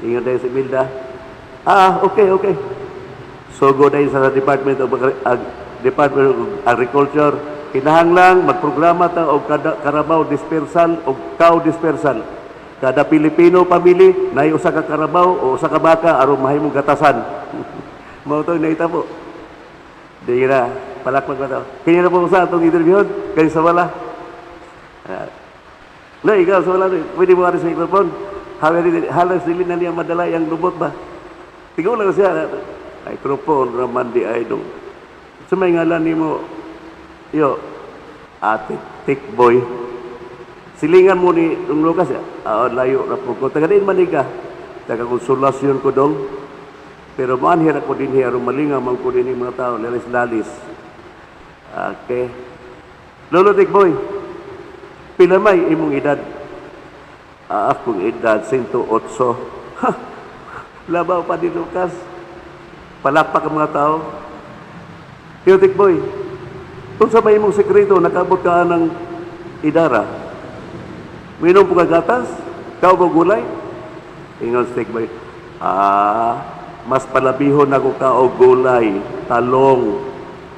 Ingat tayo si Imelda. Okay. So go tayo sa Department of Agriculture. Kinahanglang magprograma ta og kada karabaw dispersal o cow dispersal. Kada Pilipino pamili na usa ka karabaw o usa ka baka aron mahimong gatasan. Mao to naitabo. Di na palakpak na to. Kaya na po sa atong interview kay sa wala. No, ikaw sa wala. Pwede mo aris sa microphone. Halos dili na niya madala yung lubot ba? Tigaw lang siya. Microphone raman di ay dong. Sa may ngalan ni mo, Ate Tikboy. Silingan mo ni Lucas, layo na po ko. Taga-din manika. Taga-konsolasyon ko dong. Pero manhira ko din hiya, malinga man ko din yung mga tao, lalis-lalis. Okay. Lolo Tikboy, pila may imong edad? Akong edad, 108. Labaw pa ni Lucas. Palakpak ang mga tao. Yo Tikboy, kung sa may imong sekreto, nakabot ka ng idara, minom po ka gatas, kao ba gulay? Ingon si Tikboy, mas palabihon ako ka o gulay, talong,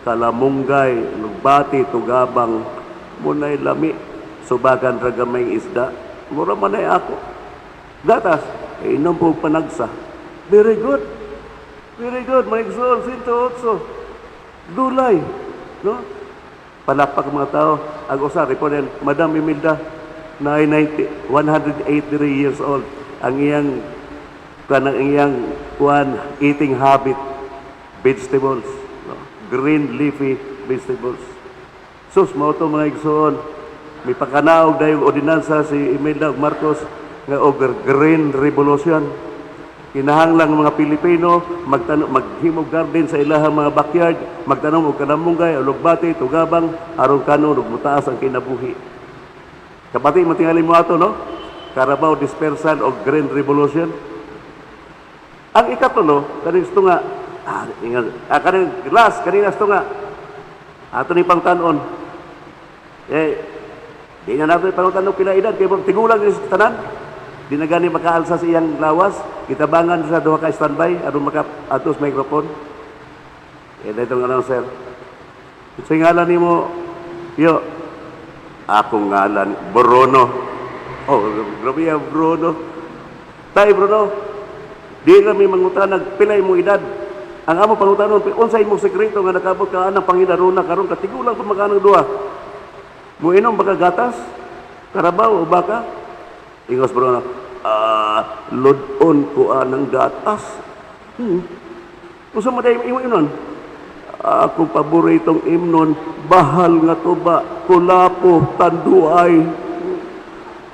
kalamunggay, lugbati, tugabang, munay lami, subagan ragamay isda, mura man ay ako. Gatas, inom po panagsa. Very good, Maigsoon, 108. Gulay, no? Palakpak mga tao. Ang usa, report Madam Imelda, na ay 183 years old. Ang iyang eating habit, vegetables, no? Green leafy vegetables. Sus, mao to mga igsoon. May pakanaog dahil ordinansa si Imelda Marcos nga og Green Revolution. Kinahanglang mga Pilipino maghimog garden sa ilahang mga backyard, magtanom og kalamunggay, lugbati, tugabang, aron kanon ug mutaas ang kinabuhi. Kapati mo tingali mo ato, no? Carabao Dispersal o Green Revolution. Ang ikatulo, kaning gusto nga, kaning last, kanina gusto nga, ato ni pangtanon. Di na nato pangtanon pila edad, kaya tigulang ni sa tanan. Di na gani makaalsa sa iyang lawas, kitabangan sa duha ka standby, aron maka-atos microphone. Itong announcer. Sa ngalan ni mo, akong ngalan, Bruno. Grabe yan, Bruno. Tay, Bruno, di kami mangutanag, pilay mo edad. Ang amo pangutanon, unsay mo sekreto nga nakabot ka ng Panginaruna karon katigulang kung magkanang duha. Mo inom baka gatas, karabaw o baka? Ingos Bruno, lodon ko ng gatas. Usa mo dahil inon? Akong paboritong imnon, bahal nga to ba, kulapo, tanduay.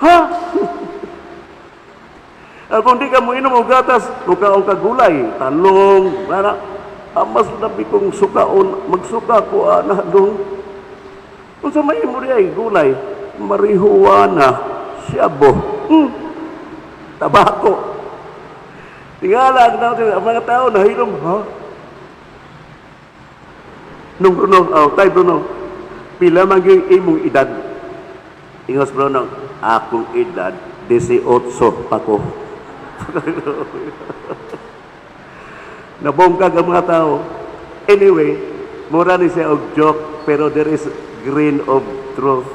Ha? Kung di ka mo inom o gatas, mukaong kagulay, talong, mas labi kong sukaon, magsuka ko dong. Kung sa may mo ay gulay, marihuana, siyabo, tabako. Tingala ang mga tao na hilom, Nung Bruno, tay Bruno, pila maging imong edad? Ingos Bruno, akong edad, 18 pa ko. Nabongkag ang mga tao. Anyway, mura ni siya og joke, pero there is grain of truth,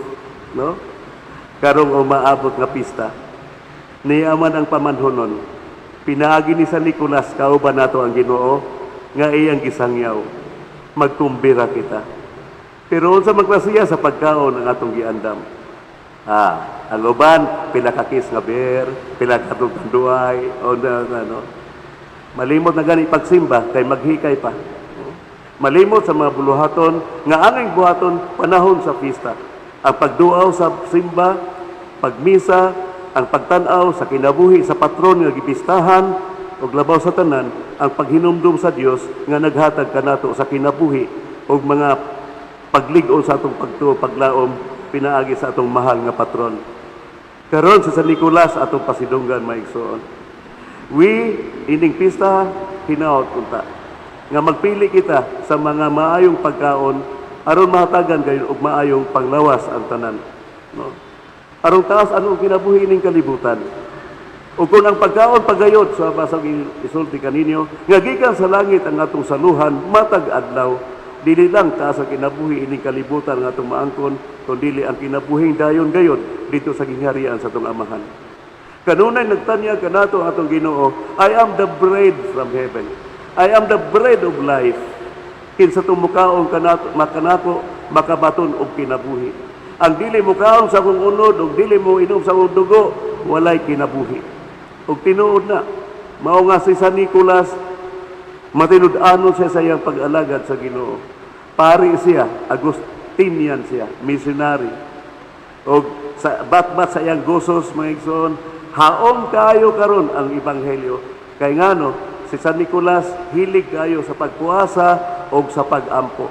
no? Karong umaabot nga pista, niyaman ang pamanhonon, pinaagi ni San Nicolas, kauban nato ang Ginoo, nga iyang gisangyaw, magkumbira kita. Pero unsa magklasiya sa pagkaon ang atong giandam? Ang uban pila ka kis nga beer, pila ka tanduay, o ano. Malimot na gani pagsimba kay maghikay pa. Malimot sa mga buluhaton nga angay buhaton panahon sa pista. Ang pagduaw sa simba, pagmisa, ang pagtan-aw sa kinabuhi sa patron nga gipistahan ug labaw sa tanan, ang paghinumdum sa Dios nga naghatag kanato sa kinabuhi ug mga paglig-on sa atong paglaom pinaagi sa atong mahal nga patron. Karon sa San Nicolas atong pasidunggan maigsoon. We ining pista hinaot unta nga magpili kita sa mga maayong pagkaon aron mahatagan kayo og maayong panglawas ang tanan, no? Aron taas anong kinabuhi ning kalibutan. Ug kung ang pagkaon pagayod sa basag isulti kaninyo nga gikan sa langit ang atong saluhan matag adlaw, dili lang taas ang kinabuhi ining kalibutan nga atong maangkon, kundi ang kinabuhing dayon gayod dito sa gingharian sa atong amahan. Kanunay nagtanyag kanato ang atong Ginoo, I am the bread from heaven. I am the bread of life. Kinsa tumukaon kanato makanako makabaton og kinabuhi. Ang dili mo kaon sa akong unod ug dili mo inom sa akong dugo, walay kinabuhi. Ug tinuod na, mao nga si San Nicolas, matinud-anon siya sa iyang pag-alagad sa Ginoo. Pari siya, Agustinian siya, missionary. O sa batbat sa iyang gosos, mga igsoon, haom kayo karon ang ebanghelyo. Kay ngano, si San Nicolas hilig kayo sa pagpuasa o sa pag-ampo.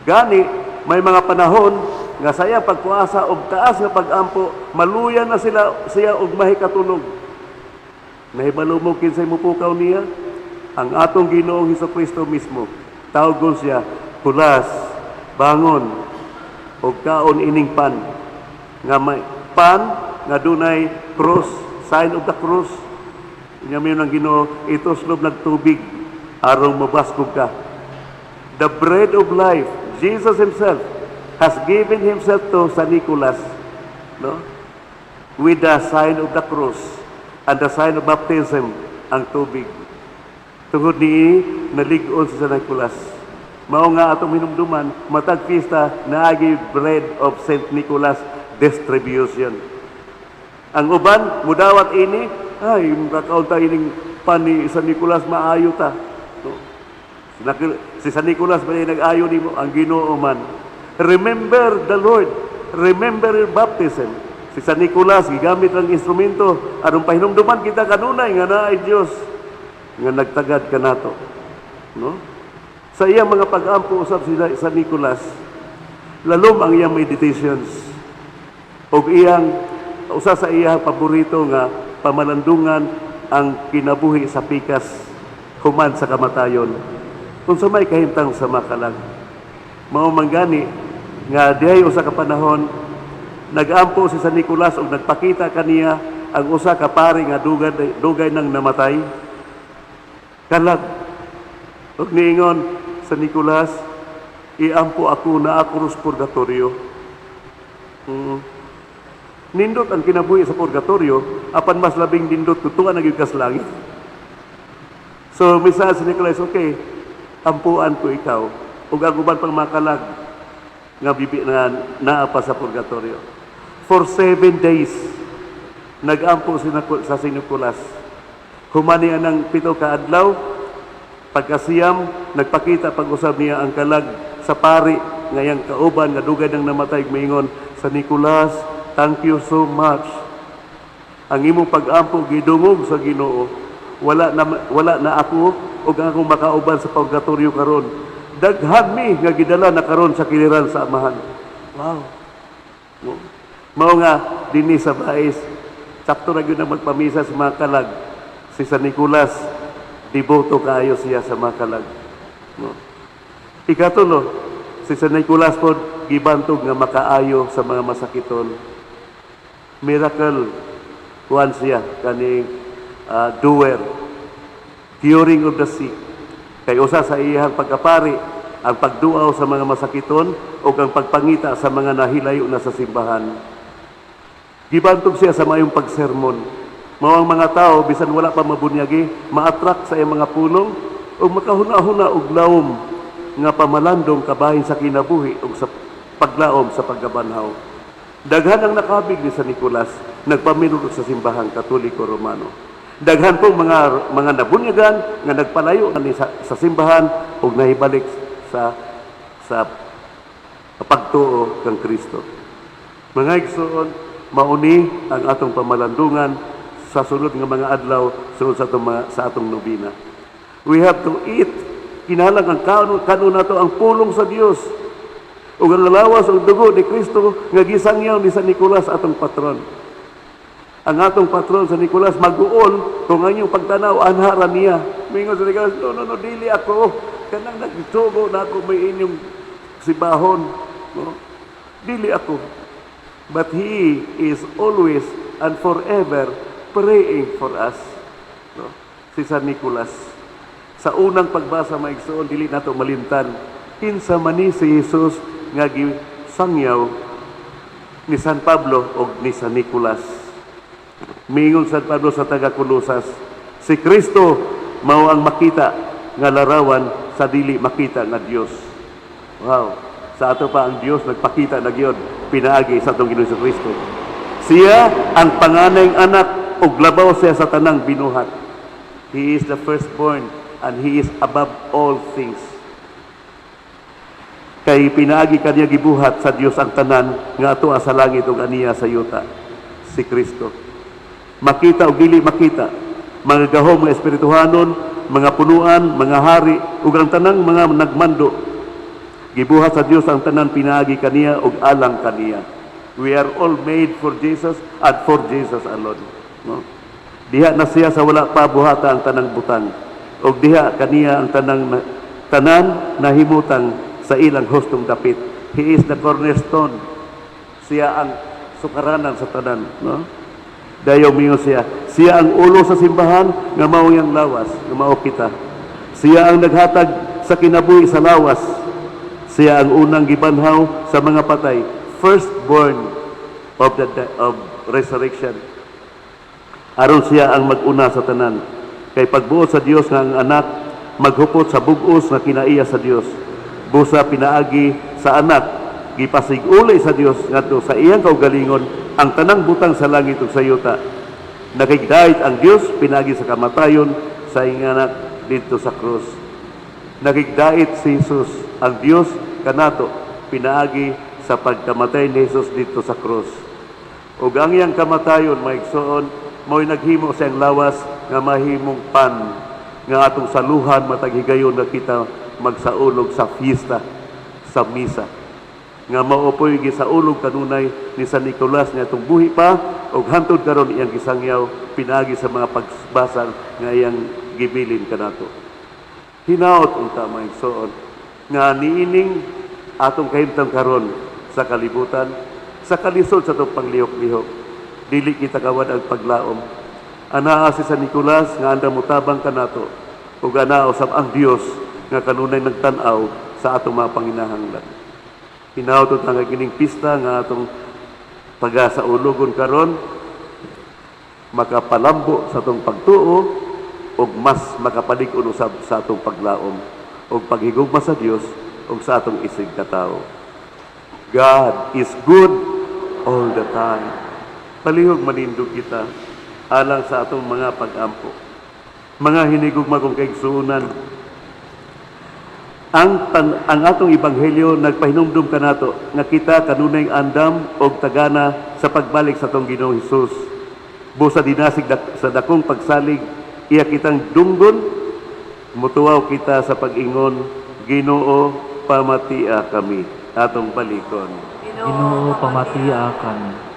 Gani, may mga panahon nga sa iyang pagpuasa o taas nga pag-ampo, maluyan na siya og mahikatulog. Nahibalo mo kinsay mupukaw niya? Ang atong Ginoong Hesukristo mismo. Tawgon siya, Kulas, bangon, o kaon ining pan. Nga may pan, nga dunay cross, sign of the cross. Nga may nang Ginoo, ito slob nagtubig, arong mabaskog ka. The bread of life, Jesus Himself, has given Himself to San Nicolas, no? With the sign of the cross and the sign of baptism, ang tubig. Tungod ni nalig-on si San Nicolas. Mao nga atong hinumduman, matag pista naagi bread of Saint Nicolas distribution. Ang uban mudawat ini, ay makaon ta ining pan ni San Nicolas maayo ta. No? Si San Nicolas ba nag-ayo nimo ang Ginoo man. Remember the Lord. Remember your baptism. Si San Nicolas gigamit ang instrumento aron pahinumduman kita kanunay nga naay Dios nga nagtagad kanato, no? Sa iyang mga pag-ampo usab si San Nicolas, lalom ang iyang meditations ug iyang usa sa iyang paborito nga pamalandungan ang kinabuhi sa pikas human sa kamatayon. Kung sa may kahimtang sa makalag, mao manggani nga dihay usa ka panahon nag-ampo si San Nicolas ug nagpakita kaniya ang usa ka pari nga dugay nang namatay. Kalag. Ug niingon San Nicolas, iampo ako na ako sa purgatorio. Nindot ang kinabuhi sa purgatorio, apan mas labing nindot tutuan ang yugas langit. So, misa si Nicolas, okay, ampuan ko ikaw. Ug ang uban pang makalag nga bibi na naa pa sa purgatorio. For 7 days, nag-ampo sa San Nicolas. Humani ang 7 ka adlaw, pagkasiyam, nagpakita pag-usab niya ang kalag sa pari ngayang kauban nga dugay nang namatay maingon, San Nicolas, thank you so much. Ang imong pag-ampo gidungog sa Ginoo. Wala na ako ug akong makauban sa purgatorio karon. Daghan mi nga gidala na karon sa kiliran sa amahan. Wow. Mao nga dinhi sa bais, sakto ra gyud na magpamisa sa mga kalag. Si San Nicolas, diboto kaayo siya sa mga kalag. No. Ikatulo, si San Nicolas pod gibantog nga makaayo sa mga masakiton. Miracle kuan siya kaning doer, curing of the sick. Kay usa sa iyang pagkapari ang pagduaw sa mga masakiton o ang pagpangita sa mga nahilayo na sa simbahan. Gibantog siya sa mayong pagsermon. Mao ang mga tao bisan wala pa mabunyagi, ma-attract sa iyang mga pulong o makahuna-huna og lawom nga pamalandong kabahin sa kinabuhi ug sa paglaom sa paggabanhaw. Daghan ang nakabig ni San Nicolas, nagpaminulot sa simbahang Katoliko Romano. Daghan pong mga nabunyagan nga nagpalayo sa simbahan ug nahibalik sa pagtuo kang Kristo. Mga igsoon, mauni ang atong pamalandungan sa sulod nga mga adlaw sunod sa atong nobina. We have to eat. Kinahanglan ang kanon nato ang pulong sa Dios. Ug ang lawas ug dugo ni Kristo nga gisangyaw ni San Nicolas atong patron. Ang atong patron sa Nicolas mag-uol kung ang inyong pagtanaw anhara niya. Mingon sa Nicolas, no, dili ako. Kanang nagsugo na ako may inyong sibahon. No? Dili ako. But he is always and forever praying for us. No? Si San Nicolas. Sa unang pagbasa maigsoon, dili nato malimtan. Kinsa man ni si Jesus nga gisangyaw ni San Pablo o ni San Nicolas. Mingon San Pablo sa taga-Kolosas, si Kristo mao ang makita nga larawan sa dili makita nga Dios. Wow! Sa ato pa ang Dios nagpakita na gyud pinaagi sa atong Ginoong Kristo. Siya ang panganayng anak ug labaw siya sa tanang binuhat. He is the firstborn and he is above all things. Kay pinaagi kaniya gibuhat sa Dios ang tanan nga ato sa langit ug aniya sa yuta, si Kristo. Makita o dili makita, mga gahom, mga espirituhanon, mga punuan, mga hari, ug ang tanang mga nagmando. Gibuhat sa Dios ang tanan pinaagi kaniya ug alang kaniya. We are all made for Jesus and for Jesus alone. No? Diha na siya sa wala pa buhata ang tanang butang. Ug diha kaniya ang tanan nahimutang sa ilang hustong dapit. He is the cornerstone. Siya ang sukaranan sa tanan. No? Dayaw mingo siya. Siya ang ulo sa simbahan nga mao yang lawas, nga mao kita. Siya ang naghatag sa kinabuhi sa lawas. Siya ang unang gibanhaw sa mga patay, firstborn of resurrection. Aron siya ang mag-una sa tanan. Kay pagbuot sa Dios nga ang anak maghupot sa bug-os nga kinaiya sa Dios. Busa pinaagi sa anak gipasiguli sa Dios ngadto sa iyang kaugalingon ang tanang butang sa langit ug sa yuta. Nakigdait ang Dios pinagi sa kamatayon sa iyang anak dito sa krus. Nakigdait si Jesus ang Dios kanato pinaagi sa pagkamatay ni Jesus dito sa krus. Ug ang iyang kamatayon maigsoon mo'y naghimo sa iyang lawas nga mahimong pan nga atong saluhan matag higayon nga kita magsaulog sa fiesta sa misa. Nga maopoy gisaulog kanunay ni San Nicolas nga itong buhi pa o hantod karon iyang gisangyaw pinagi sa mga pagbasang nga iyang gibilin kanato. Hinaot unta maigsoon nga niining atong kahimtang karon sa kalibutan sa kalisod sa itong panglihok-lihok dili kita kawad ang paglaom. Anaa si San Nicolas nga anda mutabang kanato ug anaa usab ang Dios nga kanunay nagtan-aw sa atong mga panginahanglan. Hinaot ang kining pista nga atong pagasa-ulogon karon makapalambo sa atong pagtuo ug mas makapalig-on usab sa atong paglaom ug paghigugma sa Dios ug sa atong isig katao. God is good all the time. Palihog manindog kita alang sa atong mga pag-ampo. Mga hinigugma kong kaigsuunan, ang atong ebanghelyo nagpahinumdum kanato nga kita kanunay andam og tagana sa pagbalik sa atong Ginoong Hesus. Busa dinasig sa dakong pagsalig iya kitang dunggon mutuwaw kita sa pag-ingon, Ginoo pamatia kami atong balikon. Ginoo pamatia kami.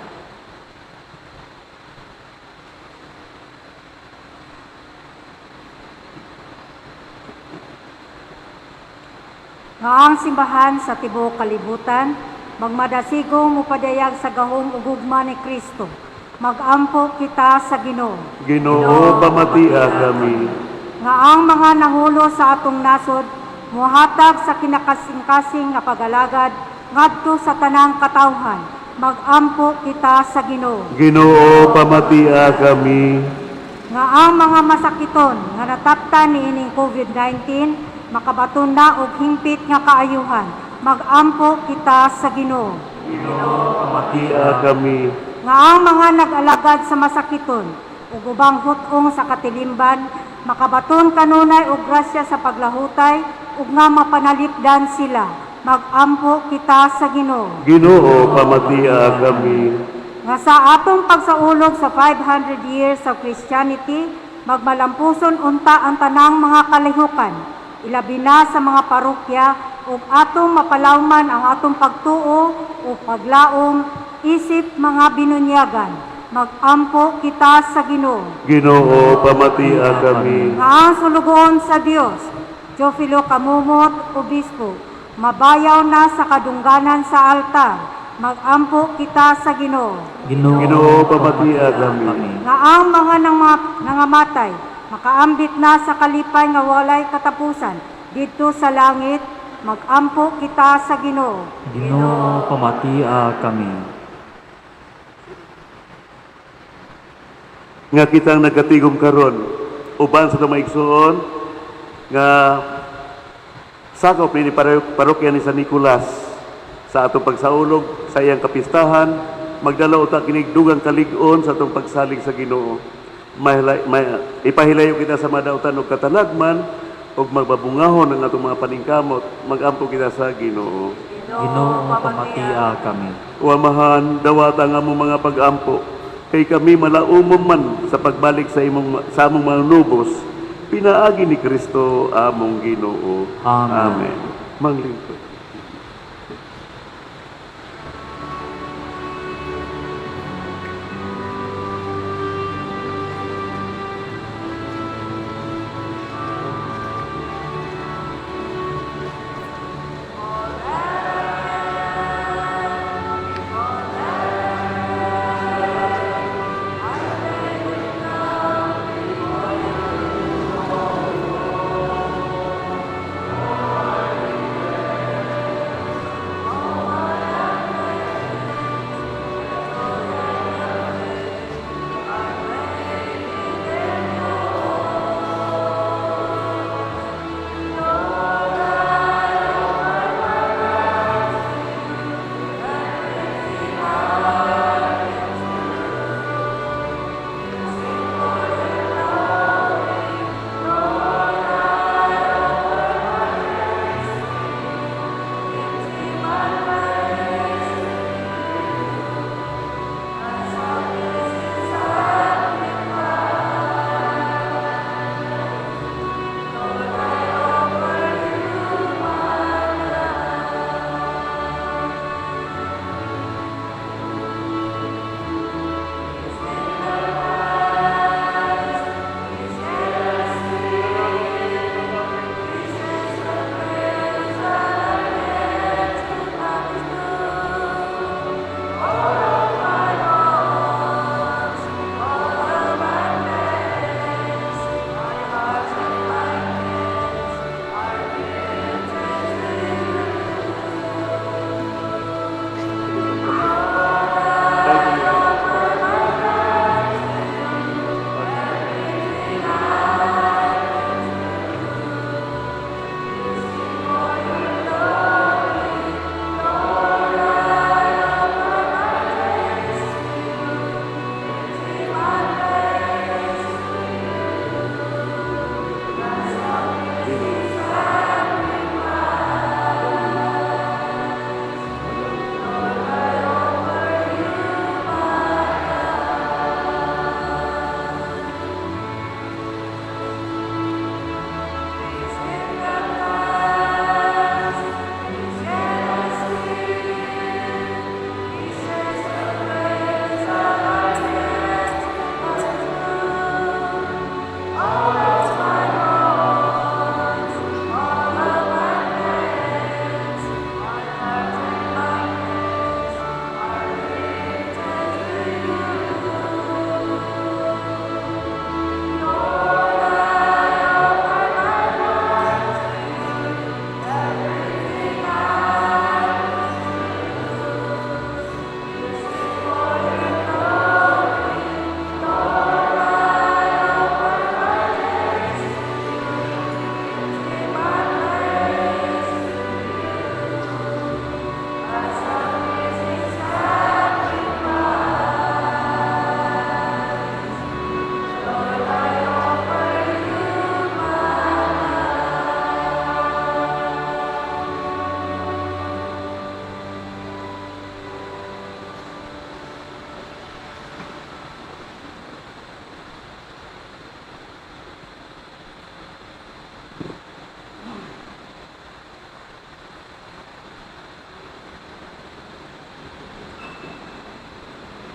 Nga ang simbahan sa tibuok kalibutan, magmadasigong upadayag sa gahong ugugma ni Kristo. Magampo kita sa Ginoo. Ginoo pamatia kami. Nga ang mga nahulo sa atong nasod, muhatag sa kinakasing-kasing nga pagalagad, ngadto sa tanang katawhan. Magampo kita sa Ginoo. Ginoo pamatia kami. Nga ang mga masakiton nga nataptan ni ining COVID-19, makabaton na og hingpit nga kaayuhan, magampo kita sa Ginoo. Pamatia kami. Nga ang mga nag-alagad sa masakiton ug ubang hutong sa katilimban, makabaton kanunay og grasya sa paglahutay ug nga mapanalipdan sila, magampo kita sa Ginoo. Ginoo, pamatia kami. Nga sa atong pagsaulog sa 500 years of Christianity, magmalampuson unta ang tanang mga kalihukan, ilabi na sa mga parokya, ug atong mapalawman ang atong pagtuo o paglaom, isip mga binunyagan, magampo kita sa Ginoo. Ginoo, pamatia kami. Nga ang sulugoon sa Dios, Teofilo Kamumot, Obispo, mabayaw na sa kadungganan sa altar, magampo kita sa Ginoo. Ginoo, pamatia kami. Nga ang mga nangamatay, makaambit na sa kalipay nga walay katapusan, dito sa langit, magampo kita sa Ginoo. Ginoo, pamatia kami. Nga kitang nagkatigom karon, uban sa tumaigsoon, nga sakop ni parokya ni San Nicolas sa atong pagsaulog sa iyang kapistahan, magdala uta kinig dugang kalig-on sa atong pagsalig sa Ginoo. Ipahilayo kita sa madautan og katalagman ug magbabungahon ang atong mga paningkamot, magampo kita sa Ginoo. Ginoo, pamatia kami. Uamahan, dawata nga mo mga pagampo, kay kami malaumom man sa pagbalik sa among mga lubos, pinaagi ni Kristo among Ginoo. Amen. Manglingkod.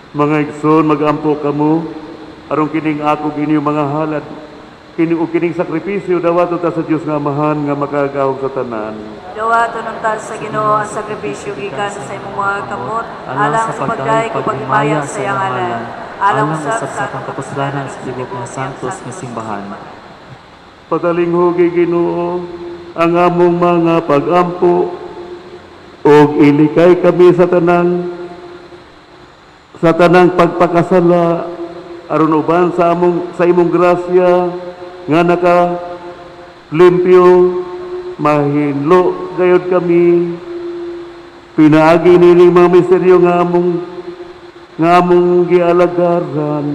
Mga igsoon, magampo kamo, aron kining ako inyong mga halad, kining sakripisyo dawato ta sa Dios nga Amahan nga makagahom sa tanan. Dawato ng tal sa Ginoo ang sakripisyo gikan sa imong mga kamot, alang sa pagday ko paghimayang sa iyang ngalan, alang sa kapuslanan sa tibok mga santos nga simbahan. Patalinghogi Ginoo ang among mga pagampo og ilikay kami sa tanang pagpakasala aron uban sa imong grasya nga naka limpyo mahinlo gayud kami pinaagi nining mga misteryo nga among gialagaran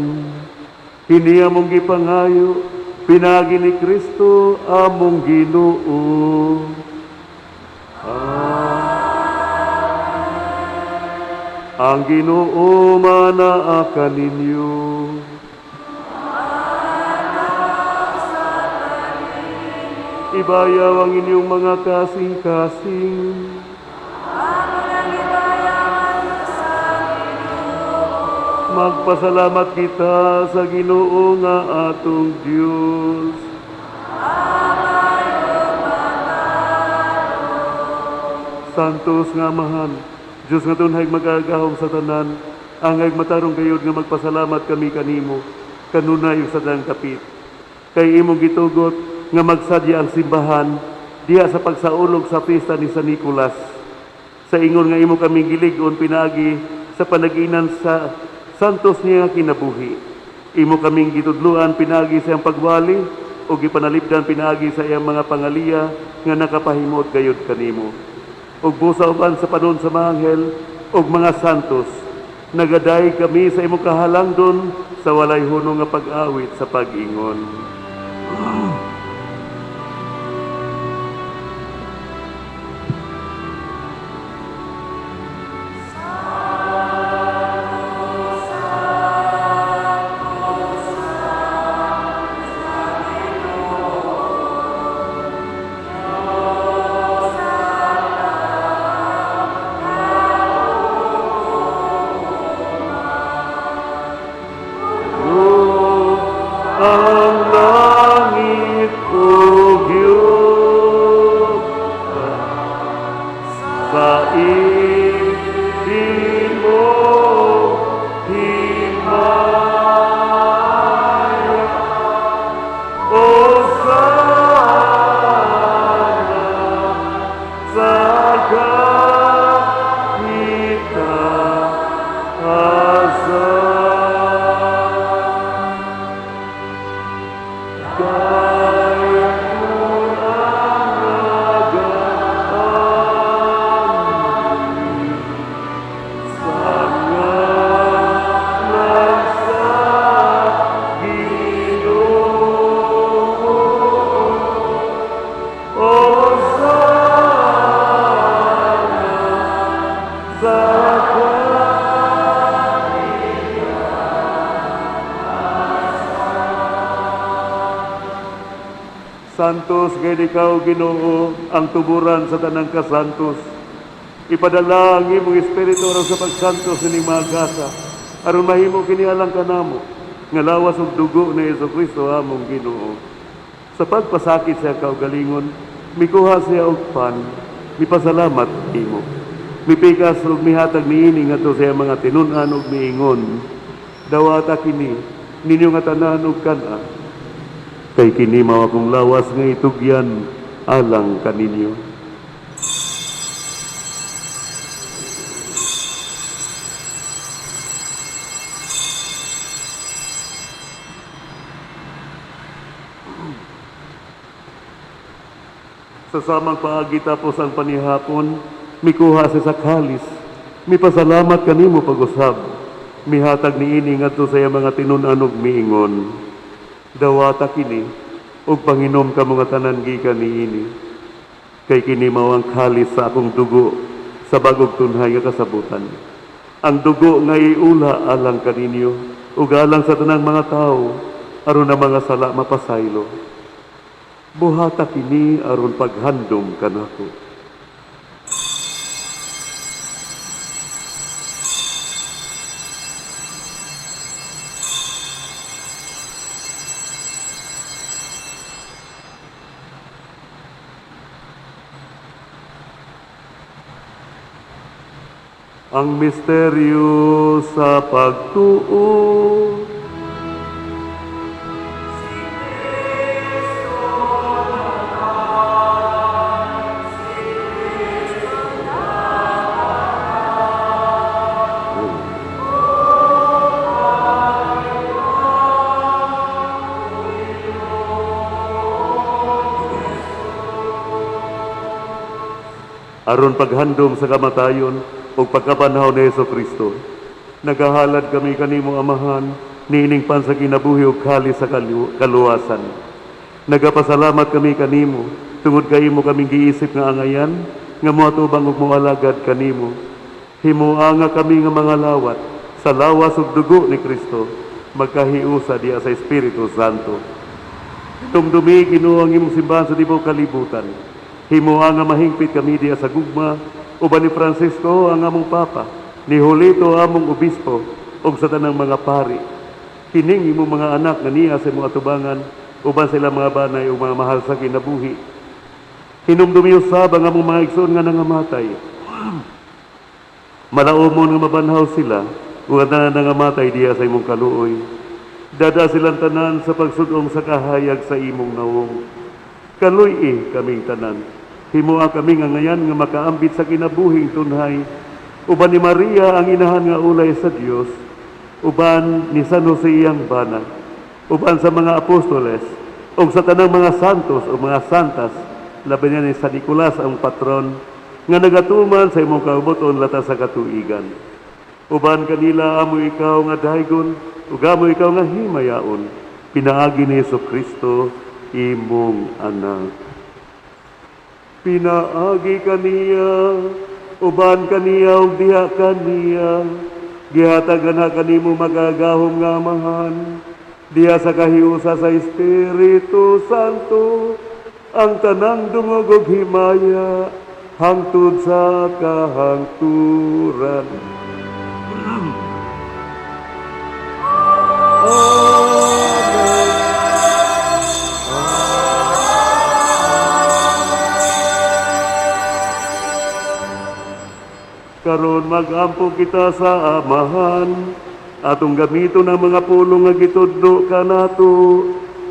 kini among gipangayo pinaagi ni Kristo among Ginoo. Ang Ginoo manaa kaninyo. Ibayaw ang inyong mga kasing-kasing. Magpasalamat kita sa Ginoo nga atong Dios. Santos nga Amahan, Diyos nga tunhay magagahom sa tanan, angay matarong gayud nga magpasalamat kami kanimo, kanunay sa dang kapit. Kay imong gitugot nga magsadya ang simbahan diha sa pagsaulog sa pista ni San Nicolas. Sa ingon nga imo kami gilig-on pinagi sa panaginan sa santos niya kinabuhi. Imo kaming gitudluan pinagi sa iyang pagwali o gipanalipdan pinagi sa iyang mga pangaliya nga nakapahimot gayud kanimo. Ug busa uban sa panon sa mga anghel ug mga santos, nagaday kami sa imong kahalangdon sa walay hunong nga pag-awit sa pag-ingon. Ang langit o Diyos sa ibig mo himaya o sana sa kita asa. Santos, gayud ikaw, Ginoo, ang tuburan sa tanang kasantos. Ipadala ang imong Espiritu aron sa pagsantos ni mga gasa, aron mahimo kini alang kanamo, nga lawas ug dugo ni Jesucristo among Ginoo. Sa pagpasakit sa kaugalingon, mikuha siya og pan, mipasalamat imo. Mipikas ug mihatag niini ngadto sa mga tinun-an ug miingon, dawata kini ninyo nga tanan ug kana. Kay kini mao akong lawas nga itugyan alang kaninyo. Sa samang paagi tapos ang panihapon, mikuha sa kalis, mipasalamat kanimo pag-usab, mihatag niini ngadto sa mga tinun-an ug miingon. Dawata kini ug panginom ka mga tanan gikan niini. Kay kini mao ang kalis sa akong dugo sa bagog tunhay nga kasabutan. Ang dugo nga iula alang kaninyo ug alang sa tanang mga tao aron ang mga sala mapasaylo. Buhata kini aron paghandom kanako. ang misteryo sa pagtuo. Aron paghandom sa kamatayon o pagkabanhaw ni Jesucristo, nagahalad kami kanimo amahan, niining pan sa kinabuhi ug kali sa kaluwasan. Nagapasalamat kami kanimo, tungod kay imo kaming giisip nga angayan, nga moatubang ug moalagad kanimo. Himuha nga kami nga mga lawat, sa lawas ug dugo ni Kristo, magkahiusa diya sa Espiritu Santo. Tumdumi Ginoo ang imong simbahan sa tibuok kalibutan. Himuha nga mahingpit kami diya sa gugma, uban ni Francisco ang among Papa, ni Julito among Obispo, ug sa tanang mga pari. Kining imong mga anak nga niya sa imong atubangan, uban sila mga banay ug mga mahal sa kinabuhi. Hinumdumi usab ang among mga igsoon nga nangamatay. Malaumon nga mabanhaw sila, ug ang tanan nangamatay diya sa imong kaluoy. Dada silang tanan sa pagsudong sa kahayag sa imong nawong. Kaluy kaming tanan. Himuha kami nga ngayan nga makaambit sa kinabuhing tunhay. Uban ni Maria ang inahan nga ulay sa Dios, uban ni San Jose iyang bana, uban sa mga apostoles, ug sa tanang mga santos o mga santas, labi niya ni San Nicolas ang patron, nga nagatuman sa imong kaubuton lata sa katuigan. Uban kanila amo ikaw nga daygon, ug amo ikaw nga himayaon, pinaagi ni Jesucristo imong anak. Pinaagi kaniya, uban kaniya ug diha kaniya, gihatagan na kanimo magagahom nga amahan, diha sa kahiusa sa Espiritu Santo, ang tanang dungog ug himaya, hangtod sa kahangturan. Karon mag-ampo kita sa amahan, atong gamiton ang mga pulong nga gitudlo kanato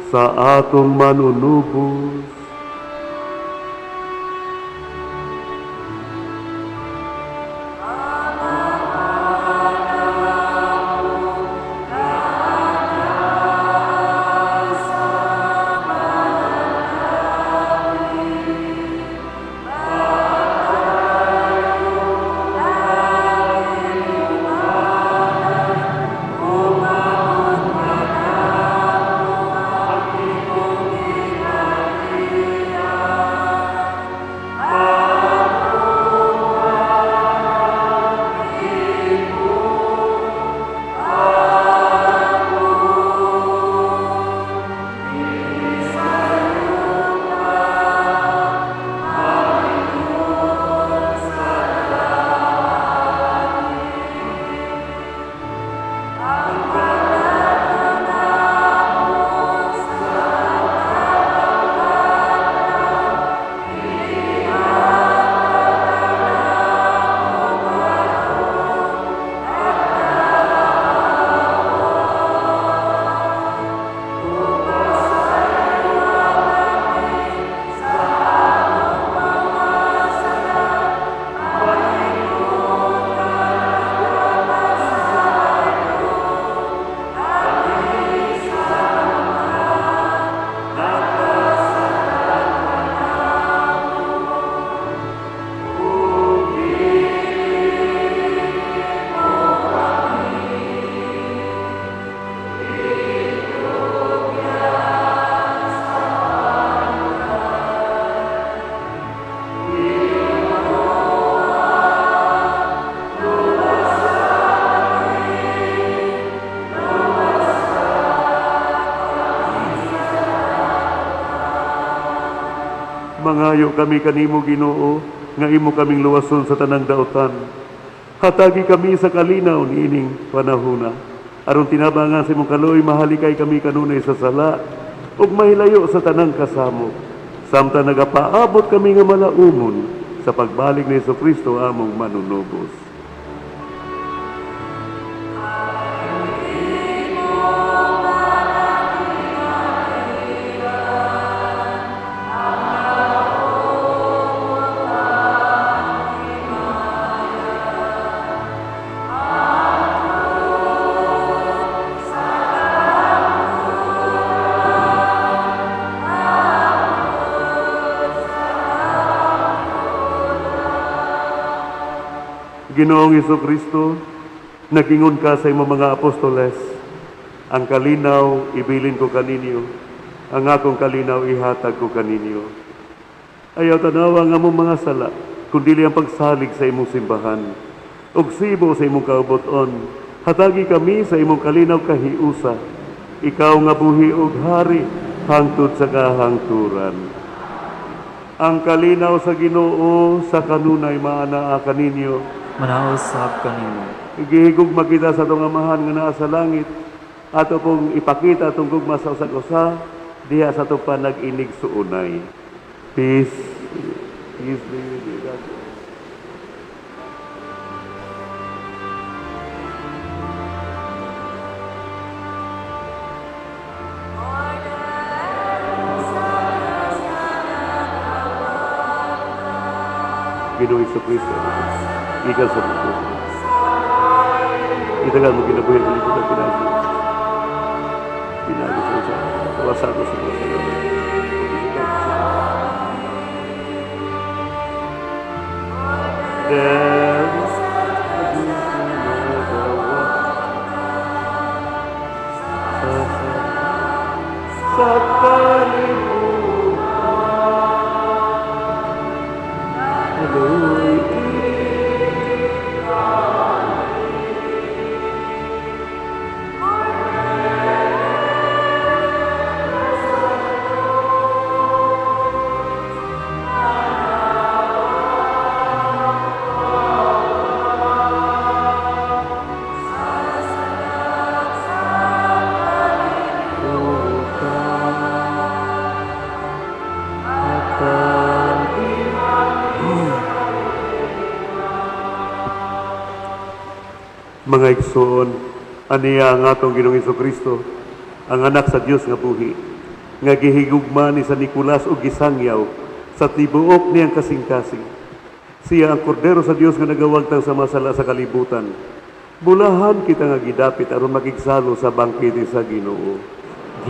sa atong manunubos. Mangayo kami kanimo Ginoo, nga imo kaming luwason sa tanang daotan. Hatagi kami sa kalinaw niining panahuna. Aron tinabangan sa imong kaluoy, mahalikay kami kanunay sa sala, ug mahilayo sa tanang kasamo. Samtang nagapaabot kami nga malaumon sa pagbalik ni Jesucristo among manunubos. Ginoong Kristo, nagingon ka sa imong mga apostoles, ang kalinaw ibilin ko kaninyo, ang akong kalinaw ihatag ko kaninyo. Ayaw tanawa nga mong mga sala, kundi ang pagsalig sa imong simbahan. Og sibo sa imong kauboton, hatagi kami sa imong kalinaw kahiusa. Ikaw nga buhi og hari, hangtod sa kahangturan. Ang kalinaw sa Ginoo sa kanunay maanaa kaninyo. Manausap kanimo. Igihigog makita sa itong amahan nga naa sa langit, ato pong ipakita itong gugma sa usag-usa, diha sa itong panag-inig suunay. Peace. Peace be with you. Ginoong Kristo, ikaw sa mundo. Itagal mo kinabuhi ang liputan ng pinagi. Pinagi sa usa. Kawasan mo sa mga salamat. Sa kalibutan, haloy mga igsoon, aniya ang atong Ginoong Kristo, ang anak sa Dios nga buhi, nga gihigugma ni San Nicolas o gisangyaw sa tibuok niyang kasing-kasing. Siya ang kordero sa Dios nga nagawagtang sa masala sa kalibutan. Bulahan kita nga gidapit aron makigsalo sa bangkete sa Ginoo.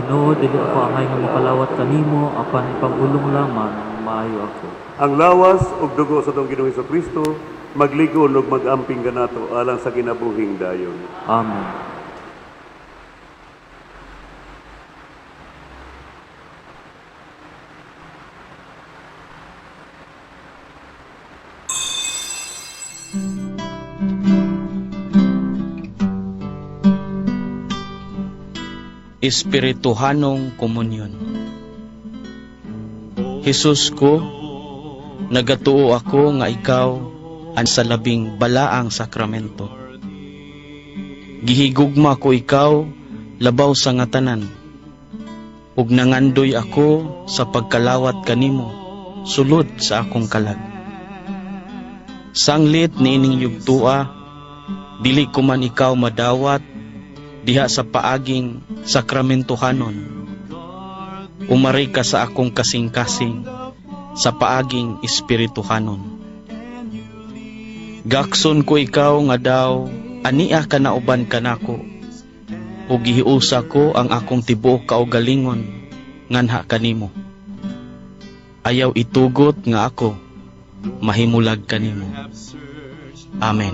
Ginoo, dili ako angay nga makalawat kanimo, apan ipagulong lamang maayo ako. Ang lawas ug dugo sa atong Ginoong Kristo magligon ug mag-amping kanato alang sa kinabuhing dayon. Amen. Espirituhanong komunyon. Jesus ko, nagatuo ako nga ikaw ang sa labing balaang sakramento. Gihigugma ko ikaw labaw sa ngatanan, ug nangandoy ako sa pagkalawat kanimo sulod sa akong kalag. Sanglit ni ining yugtua, dili ko man ikaw madawat diha sa paaging sakramentohanon. Umari ka sa akong kasing-kasing sa paaging espirituhanon. Gakson ko ikaw nga daw, ania ka nauban kanako, ug gihiusa ko ang akong tibuok kaugalingon nganha kanimo. Ayaw itugot nga ako mahimulag kanimo. Amen.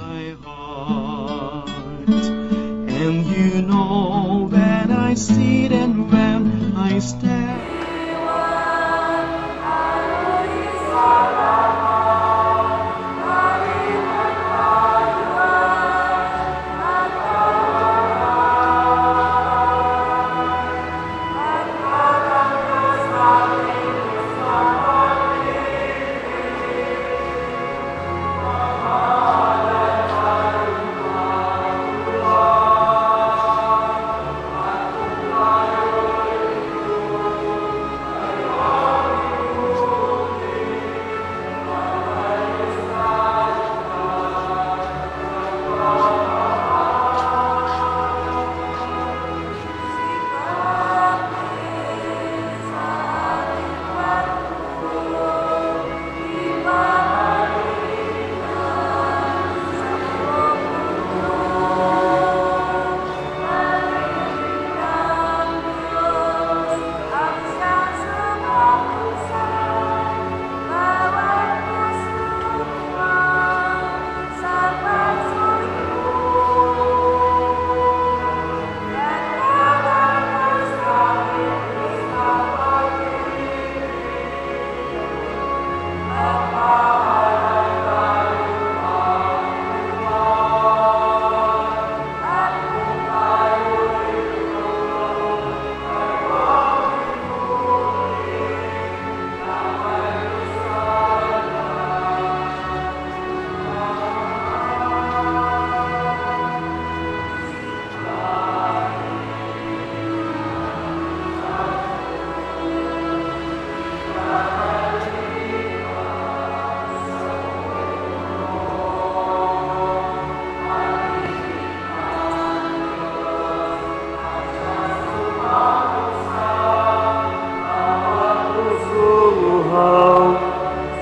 And you know when I sit and when I stand.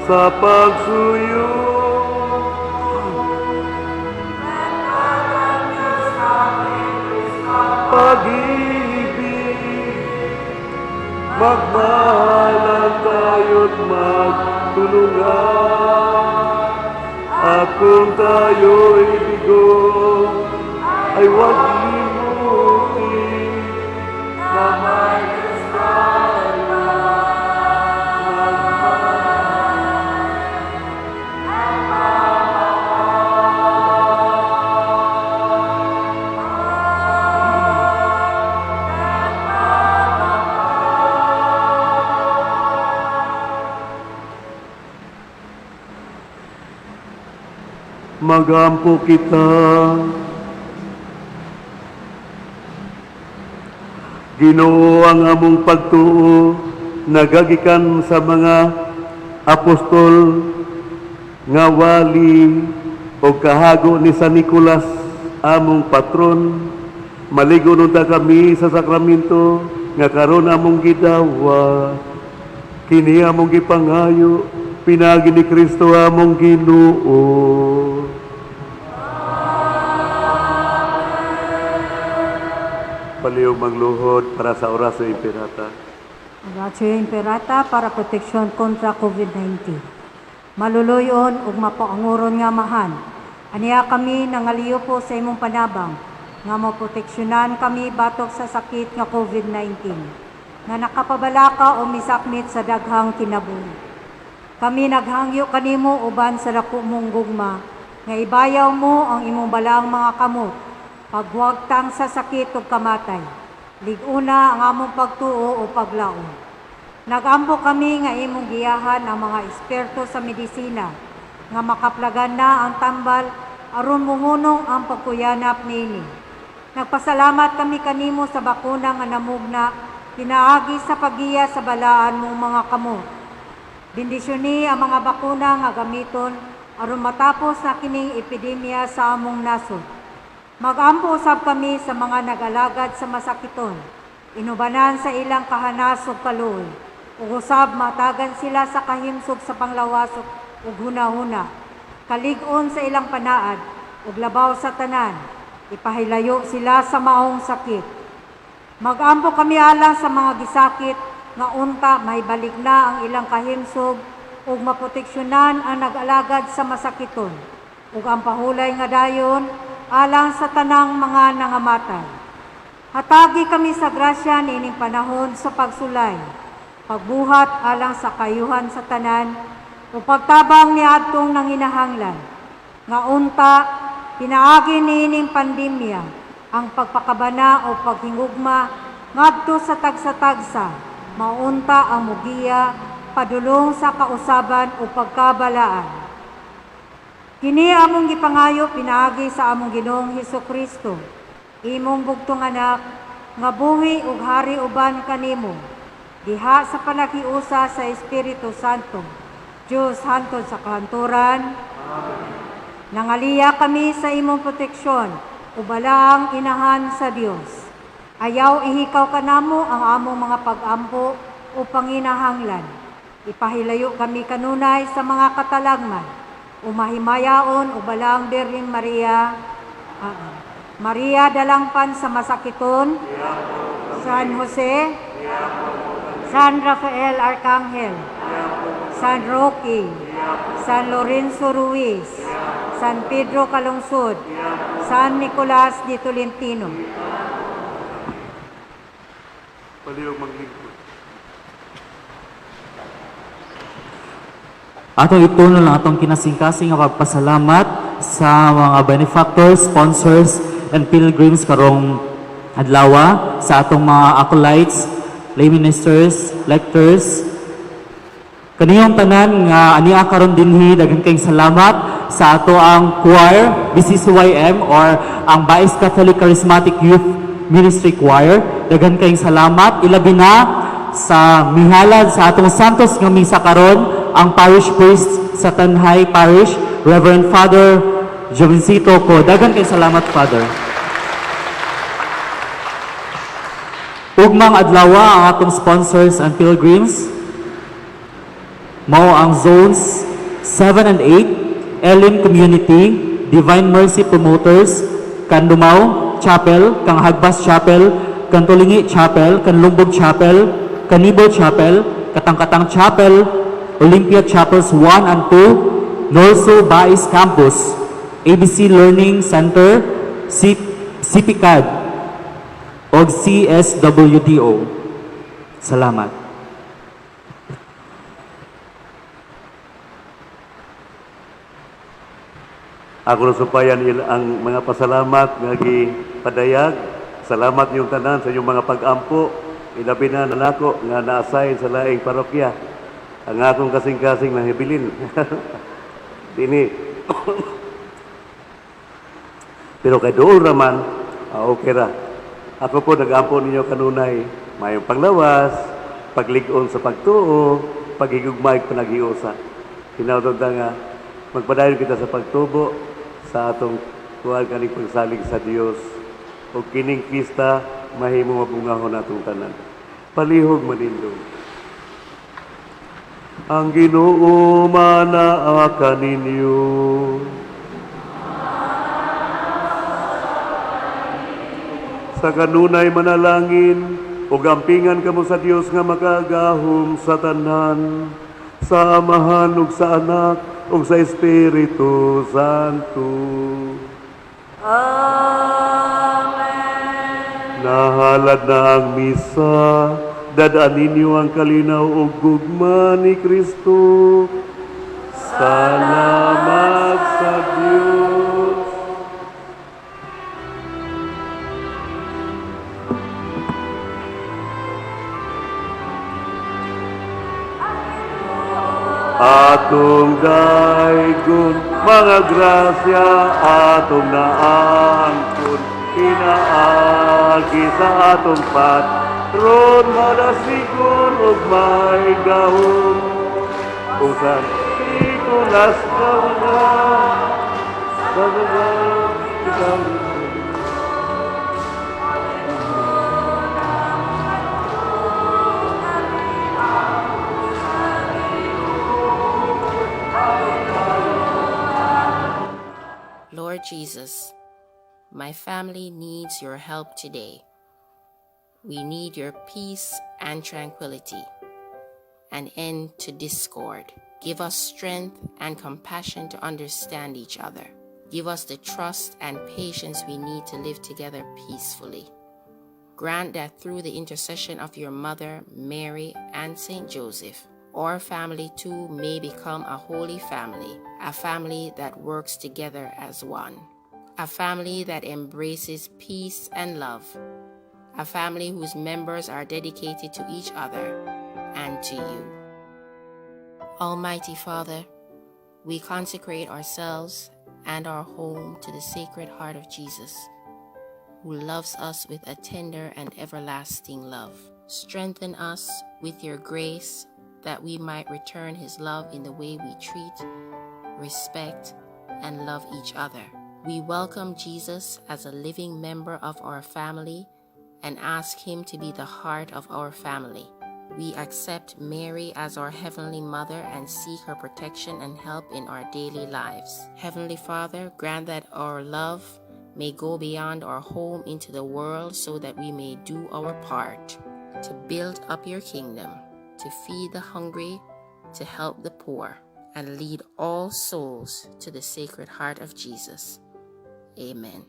sa pagsuyo. Pag-ibig, magmahalan tayo't magtulungan. At kung tayo'y bigo, ay huwag limutin na may Diyos tayo. Magampo kita, Ginoo, ang among pagtuo nagagikan sa mga apostol nga wali o kahago ni San Nicolas among patron. Maligo ta kami sa sakramento nga karon among gidawat. Kini among gipangayo pinagi ni Kristo among Ginoo. Palihog magluhod para sa Oratio Imperata. Oratio Imperata para proteksyon kontra COVID-19. Maluluyon ug mapaanguron nga mahan. Aniya kami nangaliyo po sa imong panabang nga maproteksyonan kami batok sa sakit nga COVID-19 nga nakapabalaka o misakmit sa daghang kinabuhi. Kami naghangyo kanimo uban sa dako mong gugma nga ibayaw mo ang imong balang mga kamot pagwagtang sa sakit o kamatay, liguna ang among pagtuo o paglaom. Nagampo kami nga imong giyahan ang mga eksperto sa medisina, nga makaplagan na ang tambal, aron muhunong ang pagkuyanap nini. Nagpasalamat kami kanimo sa bakuna nga namugna, pinaagi sa pagiya sa balaan mong mga kamot. Bendisyoni ang mga bakuna nga gamiton, aron matapos na kining epidemya sa among nasod. Magampo usab kami sa mga nag-alagad sa masakiton, inubanan sa ilang kahanas ug kaluoy, ug usab matagan sila sa kahimsog sa panglawasok ug hunahuna, kalig-on sa ilang panaad ug labaw sa tanan, ipahilayo sila sa maong sakit. Magampo kami alang sa mga gisakit nga unta may balik na ang ilang kahimsog ug maproteksyonan ang nag-alagad sa masakiton, ug ang pahulay nga dayon alang sa tanang mga nangamatay. Hatagi kami sa grasya niining panahon sa pagsulay, pagbuhat alang sa kayuhan sa tanan, o pagtabang ni adtong nanginahanglan. Nga unta, pinaagi niining pandemya, ang pagpakabana o paghingugma, ngadto sa tagsa-tagsa, maunta ang mugiya, padulong sa kausaban o pagkabalaan. Kini among gipangayo pinaagi sa among Ginoong Hesukristo, imong bugtong anak, nga buhi ug hari uban kanimo, diha sa panakiusa sa Espiritu Santo, Diyos hantod sa kahanturan. Nangaliya kami sa imong proteksyon, ubalaang inahan sa Dios. Ayaw ihikaw kanamo ang among mga pag-ampo o panginahanglan. Ipahilayo kami kanunay sa mga katalagman, umahimayaon o balang Birhen Maria, Maria dalangpan sa masakiton, San Jose, San Rafael Arcangel, San Roque, San Lorenzo Ruiz, San Pedro Calungsod, San Nicolas de Tolentino. Palihog maglingkod. Atong ituno lang atong kinasingkasing nga pagpasalamat sa mga benefactors, sponsors, and pilgrims karong adlaw, sa atong mga acolytes, lay ministers, lectors. Kaniyong tanan nga aniya karon dinhi, daghang kayong salamat sa ato ang choir, BCCYM or ang Bais Catholic Charismatic Youth Ministry Choir. Daghang kayong salamat, ilabi na sa mihalad sa atong santos nga misa karon ang parish priest sa Tanhay Parish, Reverend Father Jovencito ko. Daghang kayong salamat, Father. Ugmang adlaw ang atong sponsors and pilgrims. mao ang zones 7 and 8, Elim Community, Divine Mercy Promoters, Kandumaw Chapel, kang Hagbas Chapel, Kantulingi Chapel, Kanlumbog Chapel, Kanibol Chapel, Katangkatang Chapel, Olympia Chapels 1 and 2, Norso Bais Campus, ABC Learning Center, CPCAD, o CSWDO. Salamat. Ako na supayan ang mga pasalamat nga padayag. Salamat yung tanan sa inyong mga pag-ampo. Ilabi na nanako nga na-assign sa laing parokya. Ang akong kasing-kasing na hibilin. Dini. Pero kay doon raman, okay ra. Ako po nag-ampo ninyo kanunay. Mayong panglawas, paglig-on sa pagtuo, pagigugmay panaghiusa. Hinawdod na nga, magpadayon kita sa pagtubo sa atong kuwag kaning pagsalig sa Dios. O kining pista, mahimo mabungahon atong tanan. Palihog manindong. Ang Ginoo manaa kaninyo. Sa kanunay manalangin, ug ampingan kamo sa Dios nga makagahom sa tanan, sa Amahan ug sa Anak ug sa Espiritu Santo. Amen. Nahalad na ang misa, dadaan ninyo ang kalinaw ug gugma ni Kristo. Salamat sa Dios. Atong daygon, mga grasya, atong naangkon, inaagi sa atong patron, malasigon ug may gahom. Usan itulas ka na, sa mga ikaw. Lord Jesus, my family needs your help today. We need your peace and tranquility, an end to discord. Give us strength and compassion to understand each other. Give us the trust and patience we need to live together peacefully. Grant that through the intercession of your mother, Mary, and Saint Joseph, our family too may become a holy family, a family that works together as one, a family that embraces peace and love, a family whose members are dedicated to each other and to you. Almighty Father, we consecrate ourselves and our home to the Sacred Heart of Jesus, who loves us with a tender and everlasting love. Strengthen us with your grace that we might return his love in the way we treat, respect, and love each other. We welcome Jesus as a living member of our family and ask him to be the heart of our family. We accept Mary as our Heavenly Mother and seek her protection and help in our daily lives. Heavenly Father, grant that our love may go beyond our home into the world so that we may do our part to build up your kingdom, to feed the hungry, to help the poor, and lead all souls to the Sacred Heart of Jesus. Amen.